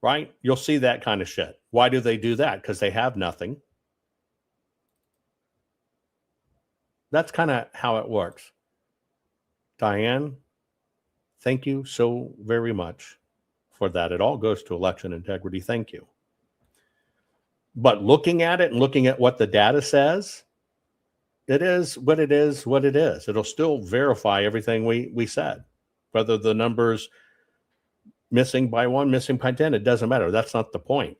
Speaker 2: Right? You'll see that kind of shit. Why do they do that? Because they have nothing. That's kind of how it works. Diane, thank you so very much for that. It all goes to election integrity. Thank you. But looking at it and looking at what the data says, it is what it is, what it is. It'll still verify everything we said. Whether the number's missing by 1, missing by 10, it doesn't matter. That's not the point.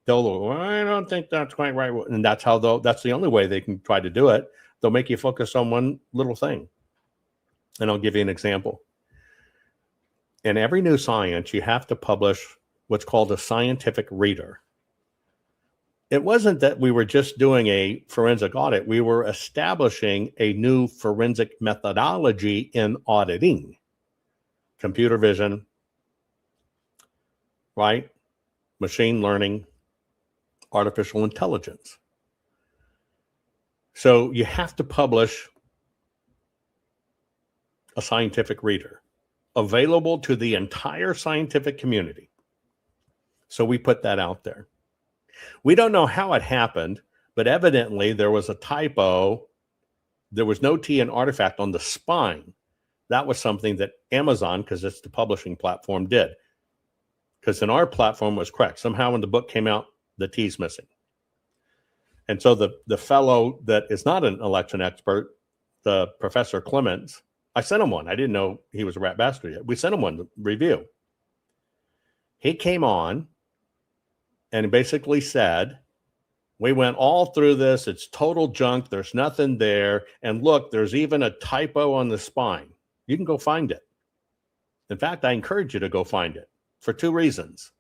Speaker 2: They'll go, well, I don't think that's quite right. And that's the only way they can try to do it. They'll make you focus on one little thing. And I'll give you an example. In every new science, you have to publish what's called a scientific reader. It wasn't that we were just doing a forensic audit. We were establishing a new forensic methodology in auditing. Computer vision, right? Machine learning, artificial intelligence. So you have to publish a scientific reader available to the entire scientific community. So we put that out there. We don't know how it happened, but evidently there was a typo. There was no T in artifact on the spine. That was something that Amazon, because it's the publishing platform, did. Because in our platform was correct. Somehow when the book came out, the T's missing. And so the fellow that is not an election expert, the Professor Clements, I sent him one. I didn't know he was a rat bastard yet. We sent him one to review. He came on and basically said, we went all through this. It's total junk. There's nothing there. And look, there's even a typo on the spine. You can go find it. In fact, I encourage you to go find it for 2 reasons.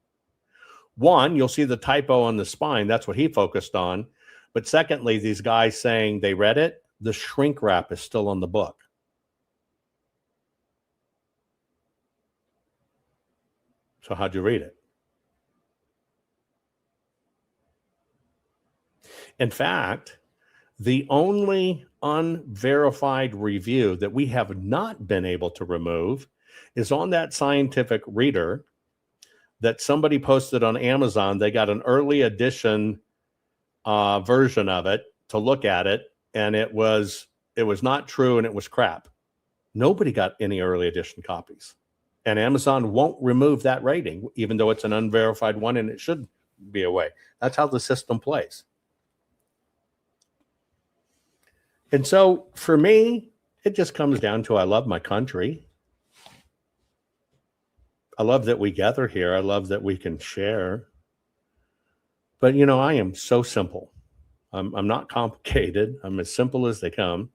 Speaker 2: One, you'll see the typo on the spine. That's what he focused on. But secondly, these guys saying they read it, the shrink wrap is still on the book. So how'd you read it? In fact, the only unverified review that we have not been able to remove is on that scientific reader that somebody posted on Amazon. They got an early edition version of it to look at it, and it was not true, and it was crap. Nobody got any early edition copies. And Amazon won't remove that rating, even though it's an unverified one, and it should be away. That's how the system plays. And so for me, it just comes down to I love my country. I love that we gather here. I love that we can share. But, I am so simple. I'm not complicated. I'm as simple as they come.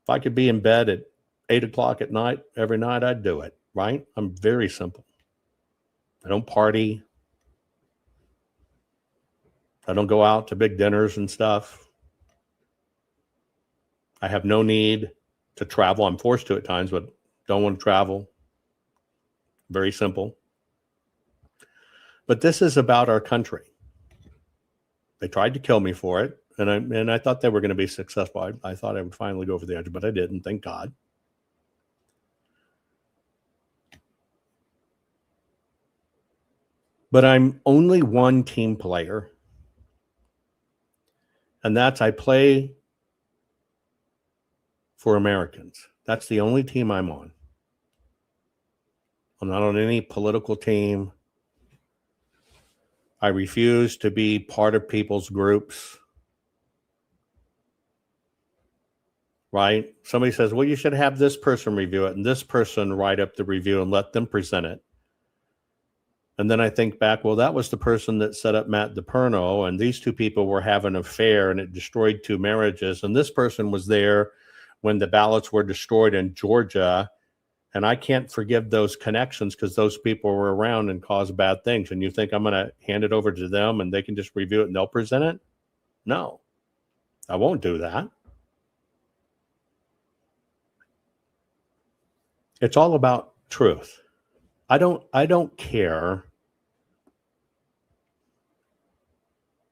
Speaker 2: If I could be in bed at 8 o'clock at night, every night, I'd do it, right? I'm very simple. I don't party. I don't go out to big dinners and stuff. I have no need to travel. I'm forced to at times, but don't want to travel. Very simple. But this is about our country. They tried to kill me for it, and I thought they were going to be successful. I thought I would finally go over the edge, but I didn't, thank God. But I'm only one team player, and that's I play for Americans. That's the only team I'm on. I'm not on any political team. I refuse to be part of people's groups. Right? Somebody says, well, you should have this person review it and this person write up the review and let them present it. And then I think back, well, that was the person that set up Matt DePerno, and these 2 people were having an affair and it destroyed 2 marriages. And this person was there when the ballots were destroyed in Georgia. And I can't forgive those connections because those people were around and caused bad things. And you think I'm going to hand it over to them and they can just review it and they'll present it? No, I won't do that. It's all about truth. I don't care.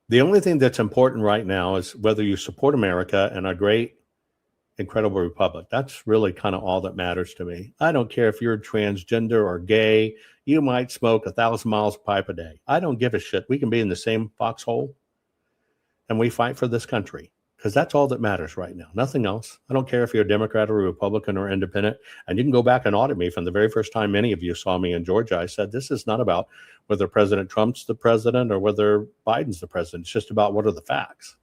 Speaker 2: The only thing that's important right now is whether you support America and our great, incredible republic. That's really kind of all that matters to me. I don't care if you're transgender or gay. You might smoke 1,000 miles of pipe a day. I don't give a shit. We can be in the same foxhole and we fight for this country. because that's all that matters right now. Nothing else. I don't care if you're a Democrat or a Republican or independent. And you can go back and audit me from the very first time many of you saw me in Georgia. I said, this is not about whether President Trump's the president or whether Biden's the president. It's just about what are the facts.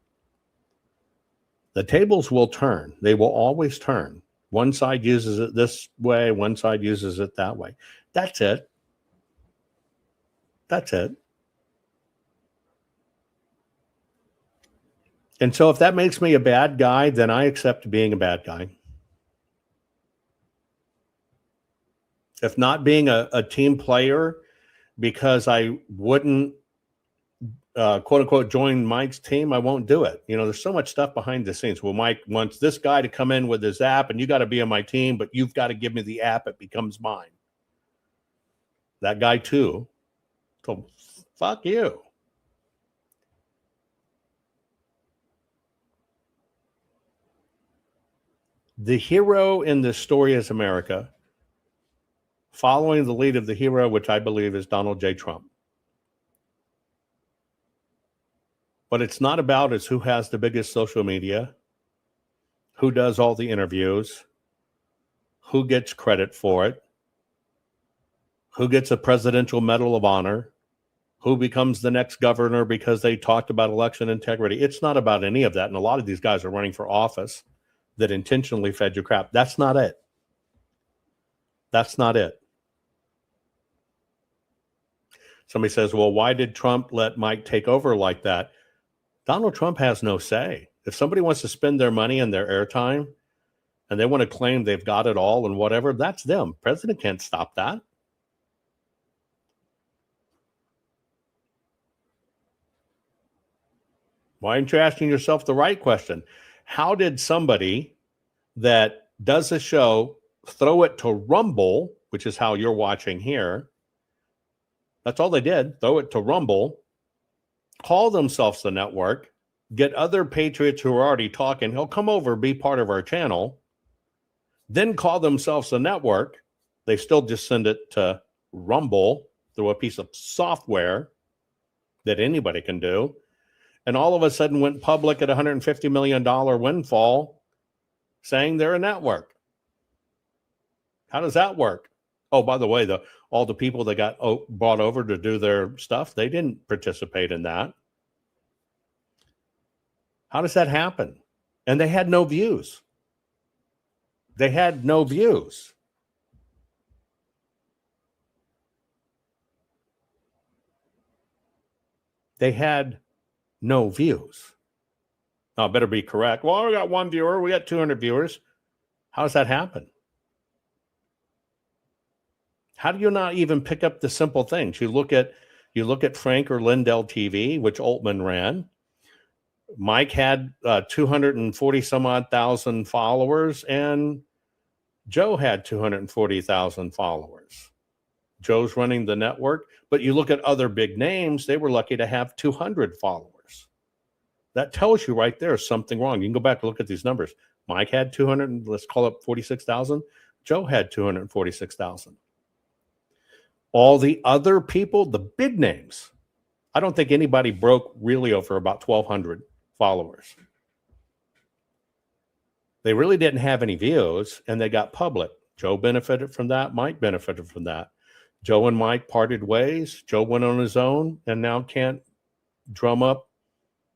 Speaker 2: The tables will turn. They will always turn. One side uses it this way. One side uses it that way. That's it. That's it. And so if that makes me a bad guy, then I accept being a bad guy. If not being a team player because I wouldn't, quote unquote, join Mike's team, I won't do it. You know, there's so much stuff behind the scenes. Well, Mike wants this guy to come in with his app and you got to be on my team, but you've got to give me the app. It becomes mine. That guy too. So fuck you. The hero in this story is America, following the lead of the hero, which I believe is Donald J. Trump. What it's not about is who has the biggest social media, who does all the interviews, who gets credit for it, who gets a presidential medal of honor, who becomes the next governor because they talked about election integrity. It's not about any of that. And a lot of these guys are running for office that intentionally fed you crap. That's not it. That's not it. Somebody says, well, why did Trump let Mike take over like that? Donald Trump has no say. If somebody wants to spend their money and their airtime and they want to claim they've got it all and whatever, that's them. President can't stop that. Why aren't you asking yourself the right question? How did somebody that does a show throw it to Rumble, which is how you're watching here? That's all they did. Throw it to Rumble, call themselves the network, get other patriots who are already talking, he'll come over, be part of our channel, then call themselves the network. They still just send it to Rumble through a piece of software that anybody can do. And all of a sudden went public at $150 million windfall saying they're a network. How does that work? Oh, by the way, all the people that got brought over to do their stuff, they didn't participate in that. How does that happen? And they had no views. They had no views. They had no views. Now, I better be correct. Well, we got one viewer. We got 200 viewers. How does that happen? How do you not even pick up the simple things? You look at Frank or Lindell TV, which Altman ran. Mike had 240 some odd thousand followers, and Joe had 240,000 followers. Joe's running the network, but you look at other big names, they were lucky to have 200 followers. That tells you right there something wrong. You can go back and look at these numbers. Mike had 200, let's call it 46,000. Joe had 246,000. All the other people, the big names, I don't think anybody broke really over about 1,200 followers. They really didn't have any views, and they got public. Joe benefited from that. Mike benefited from that. Joe and Mike parted ways. Joe went on his own and now can't drum up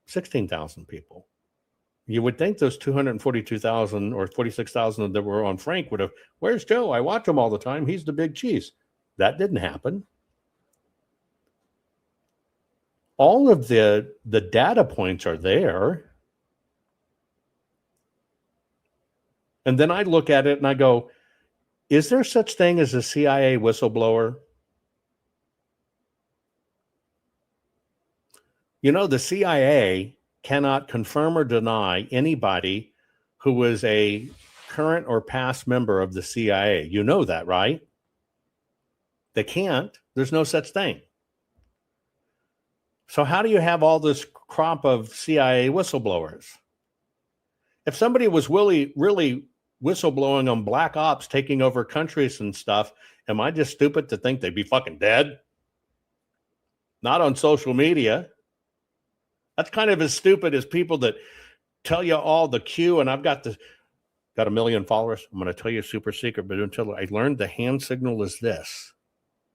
Speaker 2: 16,000 people. You would think those 242,000 or 46,000 that were on Frank would have, where's Joe? I watch him all the time. He's the big cheese. That didn't happen. All of the data points are there. And then I look at it and I go, is there such thing as a CIA whistleblower? You know, the CIA cannot confirm or deny anybody who was a current or past member of the CIA. You know that, right? They can't. There's no such thing. So how do you have all this crop of CIA whistleblowers? If somebody was really whistleblowing on black ops taking over countries and stuff, am I just stupid to think they'd be fucking dead? Not on social media. That's kind of as stupid as people that tell you all the cue, and I've got 1 million followers. I'm going to tell you a super secret, but until I learned the hand signal is this.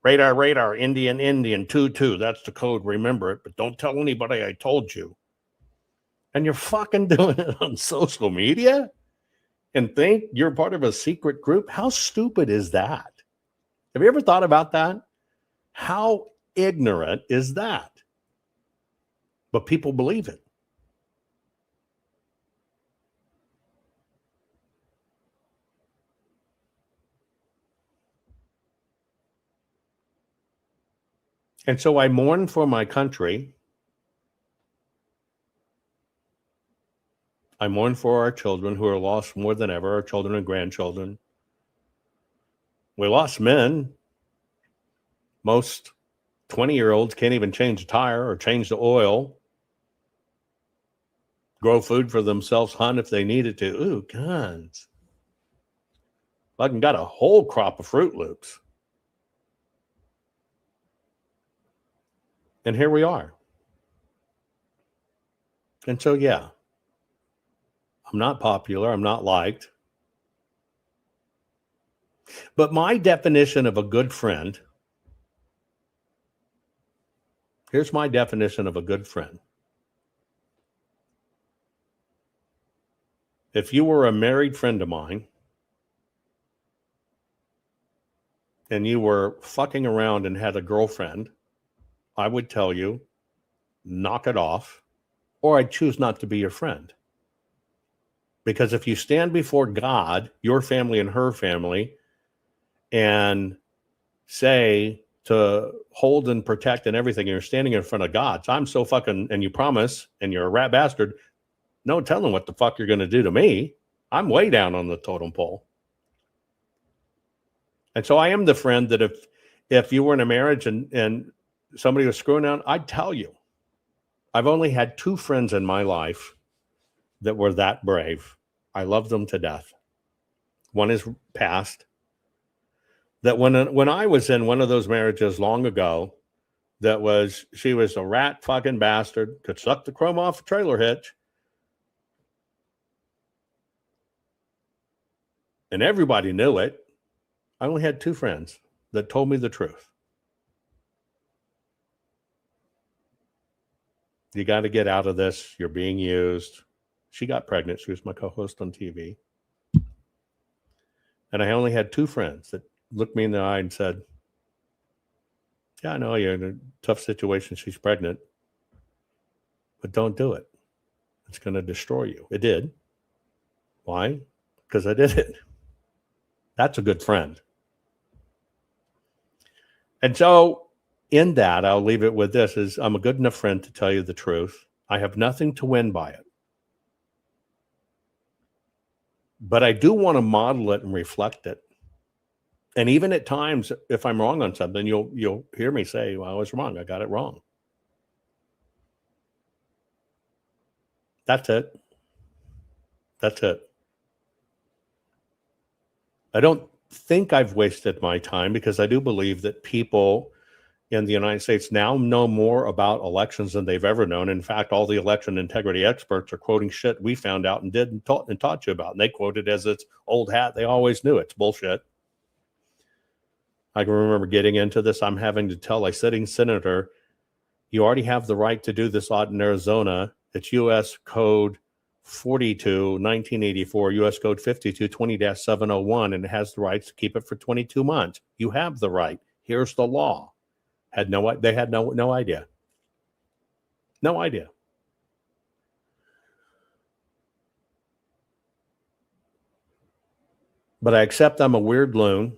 Speaker 2: Radar, radar, Indian, Indian, 2-2. That's the code. Remember it, but don't tell anybody I told you. And you're fucking doing it on social media and think you're part of a secret group? How stupid is that? Have you ever thought about that? How ignorant is that? But people believe it. And so I mourn for my country. I mourn for our children who are lost more than ever, our children and grandchildren. We lost men. Most 20-year-olds can't even change a tire or change the oil, grow food for themselves, hunt if they needed to. Ooh, guns. Fucking got a whole crop of Fruit Loops. And here we are. And so, yeah, I'm not popular. I'm not liked. But my definition of a good friend, here's my definition of a good friend. If you were a married friend of mine and you were fucking around and had a girlfriend, I would tell you, knock it off, or I'd choose not to be your friend. Because if you stand before God, your family and her family, and say to hold and protect and everything, and you're standing in front of God, so I'm so fucking, and you promise, and you're a rat bastard, no telling what the fuck you're going to do to me. I'm way down on the totem pole. And so I am the friend that if you were in a marriage and somebody was screwing out, I'd tell you. I've only had 2 friends in my life that were that brave. I love them to death. One is passed. That when I was in one of those marriages long ago, she was a rat fucking bastard, could suck the chrome off a trailer hitch. And everybody knew it. I only had 2 friends that told me the truth. You got to get out of this. You're being used. She got pregnant. She was my co-host on TV. And I only had 2 friends that looked me in the eye and said, yeah, I know you're in a tough situation. She's pregnant. But don't do it. It's going to destroy you. It did. Why? Because I did it. That's a good friend. And so in that, I'll leave it with this, is I'm a good enough friend to tell you the truth. I have nothing to win by it. But I do want to model it and reflect it. And even at times, if I'm wrong on something, you'll hear me say, well, I was wrong. I got it wrong. That's it. That's it. I don't think I've wasted my time, because I do believe that people in the United States now know more about elections than they've ever known. In fact, all the election integrity experts are quoting shit we found out and did and taught you about. And they quote it as it's old hat. They always knew it's bullshit. I can remember getting into this. I'm having to tell a sitting senator, you already have the right to do this audit in Arizona. It's U.S. Code 42, 1984, U.S. Code 52, 20-701, and it has the rights to keep it for 22 months. You have the right. Here's the law. They had no idea. No idea. But I accept I'm a weird loon.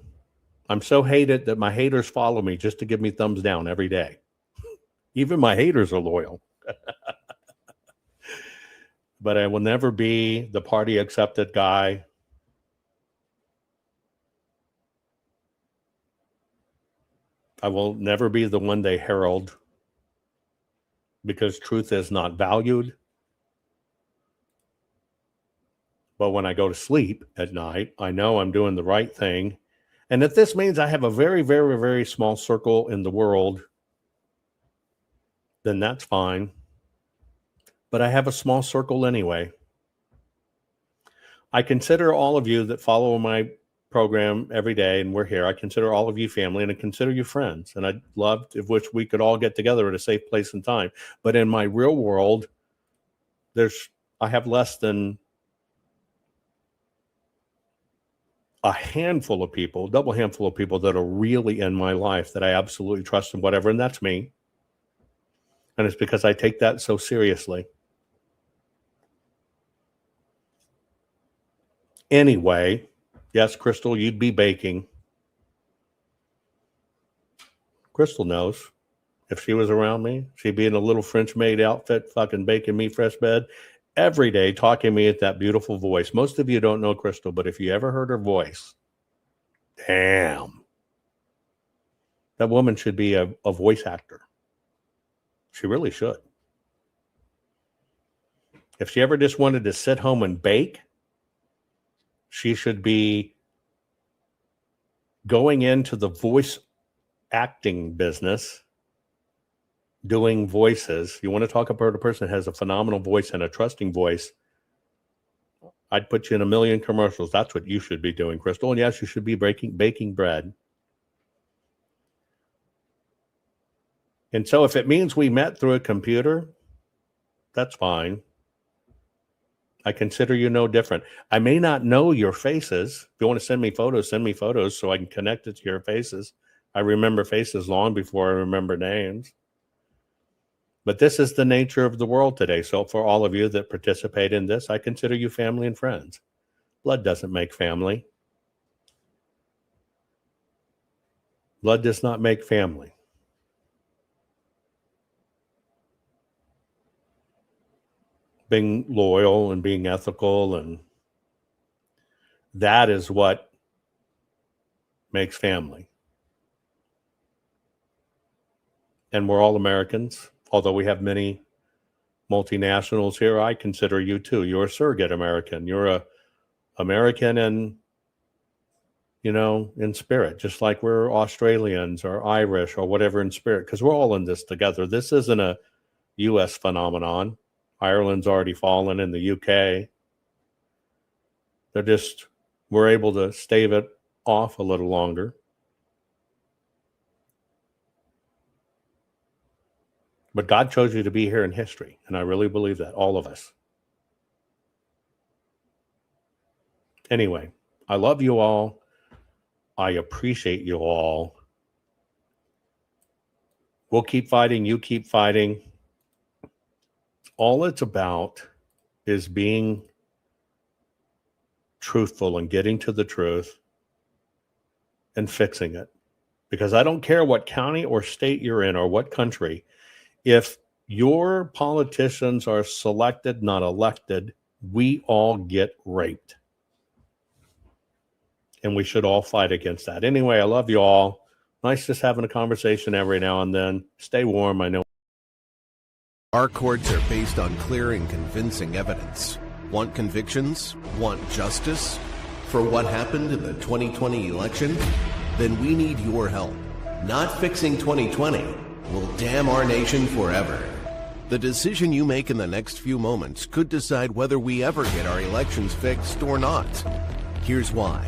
Speaker 2: I'm so hated that my haters follow me just to give me thumbs down every day. Even my haters are loyal. But I will never be the party accepted guy. I will never be the one they herald, because truth is not valued. But when I go to sleep at night, I know I'm doing the right thing. And if this means I have a very, very, very small circle in the world, then that's fine. But I have a small circle anyway. I consider all of you that follow my program every day, and we're here. I consider all of you family, and I consider you friends. And I'd love if which we could all get together at a safe place and time. But in my real world, I have less than a handful of people, double handful of people that are really in my life that I absolutely trust and whatever, and that's me. And it's because I take that so seriously. Anyway, yes, Crystal, you'd be baking. Crystal knows. If she was around me, she'd be in a little French maid outfit, fucking baking me fresh bed every day, talking to me with that beautiful voice. Most of you don't know Crystal, but if you ever heard her voice, damn. That woman should be a voice actor. She really should. If she ever just wanted to sit home and bake, she should be going into the voice acting business, doing voices. You want to talk about a person that has a phenomenal voice and a trusting voice, I'd put you in a million commercials. That's what you should be doing, Crystal. And yes, you should be baking bread. And so if it means we met through a computer, that's fine. I consider you no different. I may not know your faces. If you want to send me photos so I can connect it to your faces. I remember faces long before I remember names. But this is the nature of the world today. So for all of you that participate in this, I consider you family and friends. Blood doesn't make family. Blood does not make family. Being loyal and being ethical, and that is what makes family. And we're all Americans, although we have many multinationals here. I consider you too. You're a surrogate American. You're a American in spirit, just like we're Australians or Irish or whatever in spirit, because we're all in this together. This isn't a U.S. phenomenon. Ireland's already fallen in the UK. We're able to stave it off a little longer. But God chose you to be here in history, and I really believe that, all of us. Anyway, I love you all. I appreciate you all. We'll keep fighting. You keep fighting. All it's about is being truthful and getting to the truth and fixing it. Because I don't care what county or state you're in or what country. If your politicians are selected, not elected, we all get raped. And we should all fight against that. Anyway, I love you all. Nice just having a conversation every now and then. Stay warm. I know.
Speaker 1: Our courts are based on clear and convincing evidence. Want convictions? Want justice? For what happened in the 2020 election? Then we need your help. Not fixing 2020 will damn our nation forever. The decision you make in the next few moments could decide whether we ever get our elections fixed or not. Here's why.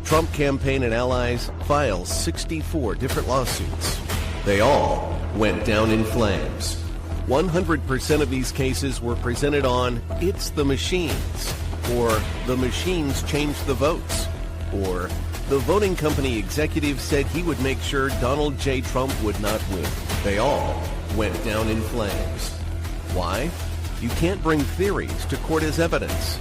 Speaker 1: Trump campaign and allies filed 64 different lawsuits. They all went down in flames. 100% of these cases were presented on "It's the machines," or "The machines changed the votes," or "The voting company executive said he would make sure Donald J. Trump would not win." They all went down in flames. Why? You can't bring theories to court as evidence.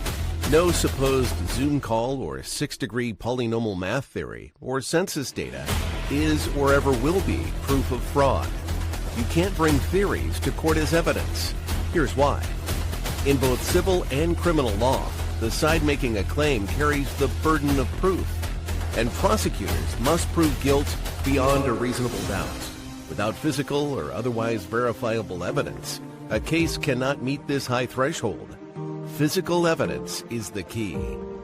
Speaker 1: No supposed Zoom call or six-degree polynomial math theory or census data is or ever will be proof of fraud. You can't bring theories to court as evidence. Here's why. In both civil and criminal law, the side making a claim carries the burden of proof, and prosecutors must prove guilt beyond a reasonable doubt. Without physical or otherwise verifiable evidence, a case cannot meet this high threshold. Physical evidence is the key.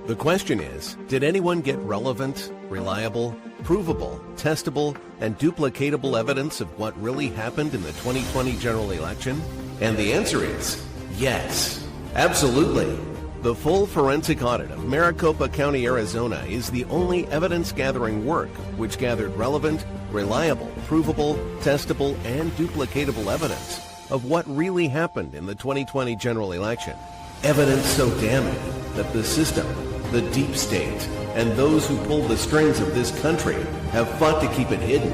Speaker 1: The question is, did anyone get relevant, reliable, provable, testable, and duplicatable evidence of what really happened in the 2020 general election? And the answer is yes, absolutely. The full forensic audit of Maricopa County, Arizona is the only evidence-gathering work which gathered relevant, reliable, provable, testable, and duplicatable evidence of what really happened in the 2020 general election. Evidence so damning that the system, the deep state, and those who pulled the strings of this country have fought to keep it hidden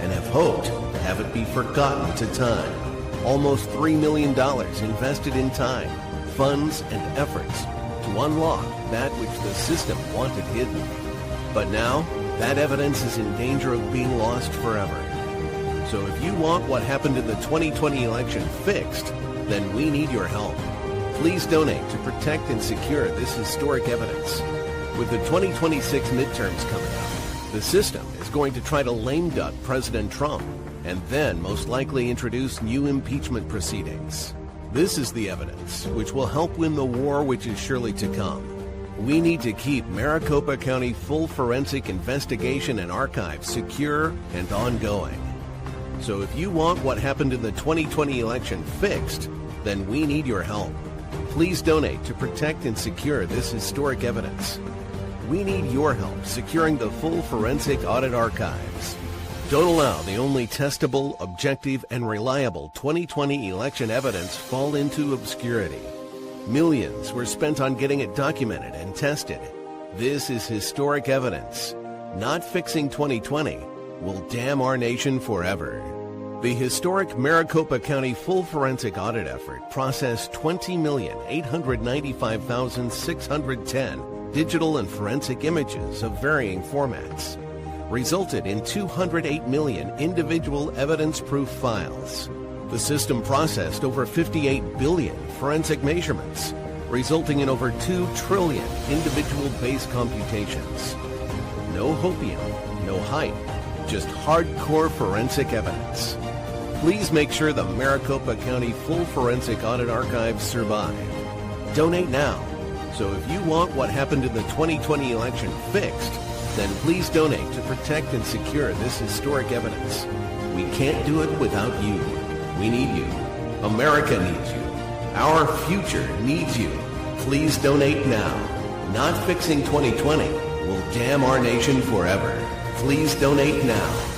Speaker 1: and have hoped to have it be forgotten to time. Almost $3 million invested in time, funds, and efforts to unlock that which the system wanted hidden. But now, that evidence is in danger of being lost forever. So if you want what happened in the 2020 election fixed, then we need your help. Please donate to protect and secure this historic evidence. With the 2026 midterms coming up, the system is going to try to lame duck President Trump and then most likely introduce new impeachment proceedings. This is the evidence which will help win the war which is surely to come. We need to keep Maricopa County full forensic investigation and archive secure and ongoing. So if you want what happened in the 2020 election fixed, then we need your help. Please donate to protect and secure this historic evidence. We need your help securing the full forensic audit archives. Don't allow the only testable, objective, and reliable 2020 election evidence fall into obscurity. Millions were spent on getting it documented and tested. This is historic evidence. Not fixing 2020 will damn our nation forever. The historic Maricopa County full forensic audit effort processed 20,895,610 digital and forensic images of varying formats, resulted in 208 million individual evidence-proof files. The system processed over 58 billion forensic measurements, resulting in over 2 trillion individual base computations. No hopium, no hype, just hardcore forensic evidence. Please make sure the Maricopa County full forensic audit archives survive. Donate now. So if you want what happened in the 2020 election fixed, then please donate to protect and secure this historic evidence. We can't do it without you. We need you. America needs you. Our future needs you. Please donate now. Not fixing 2020 will damn our nation forever. Please donate now.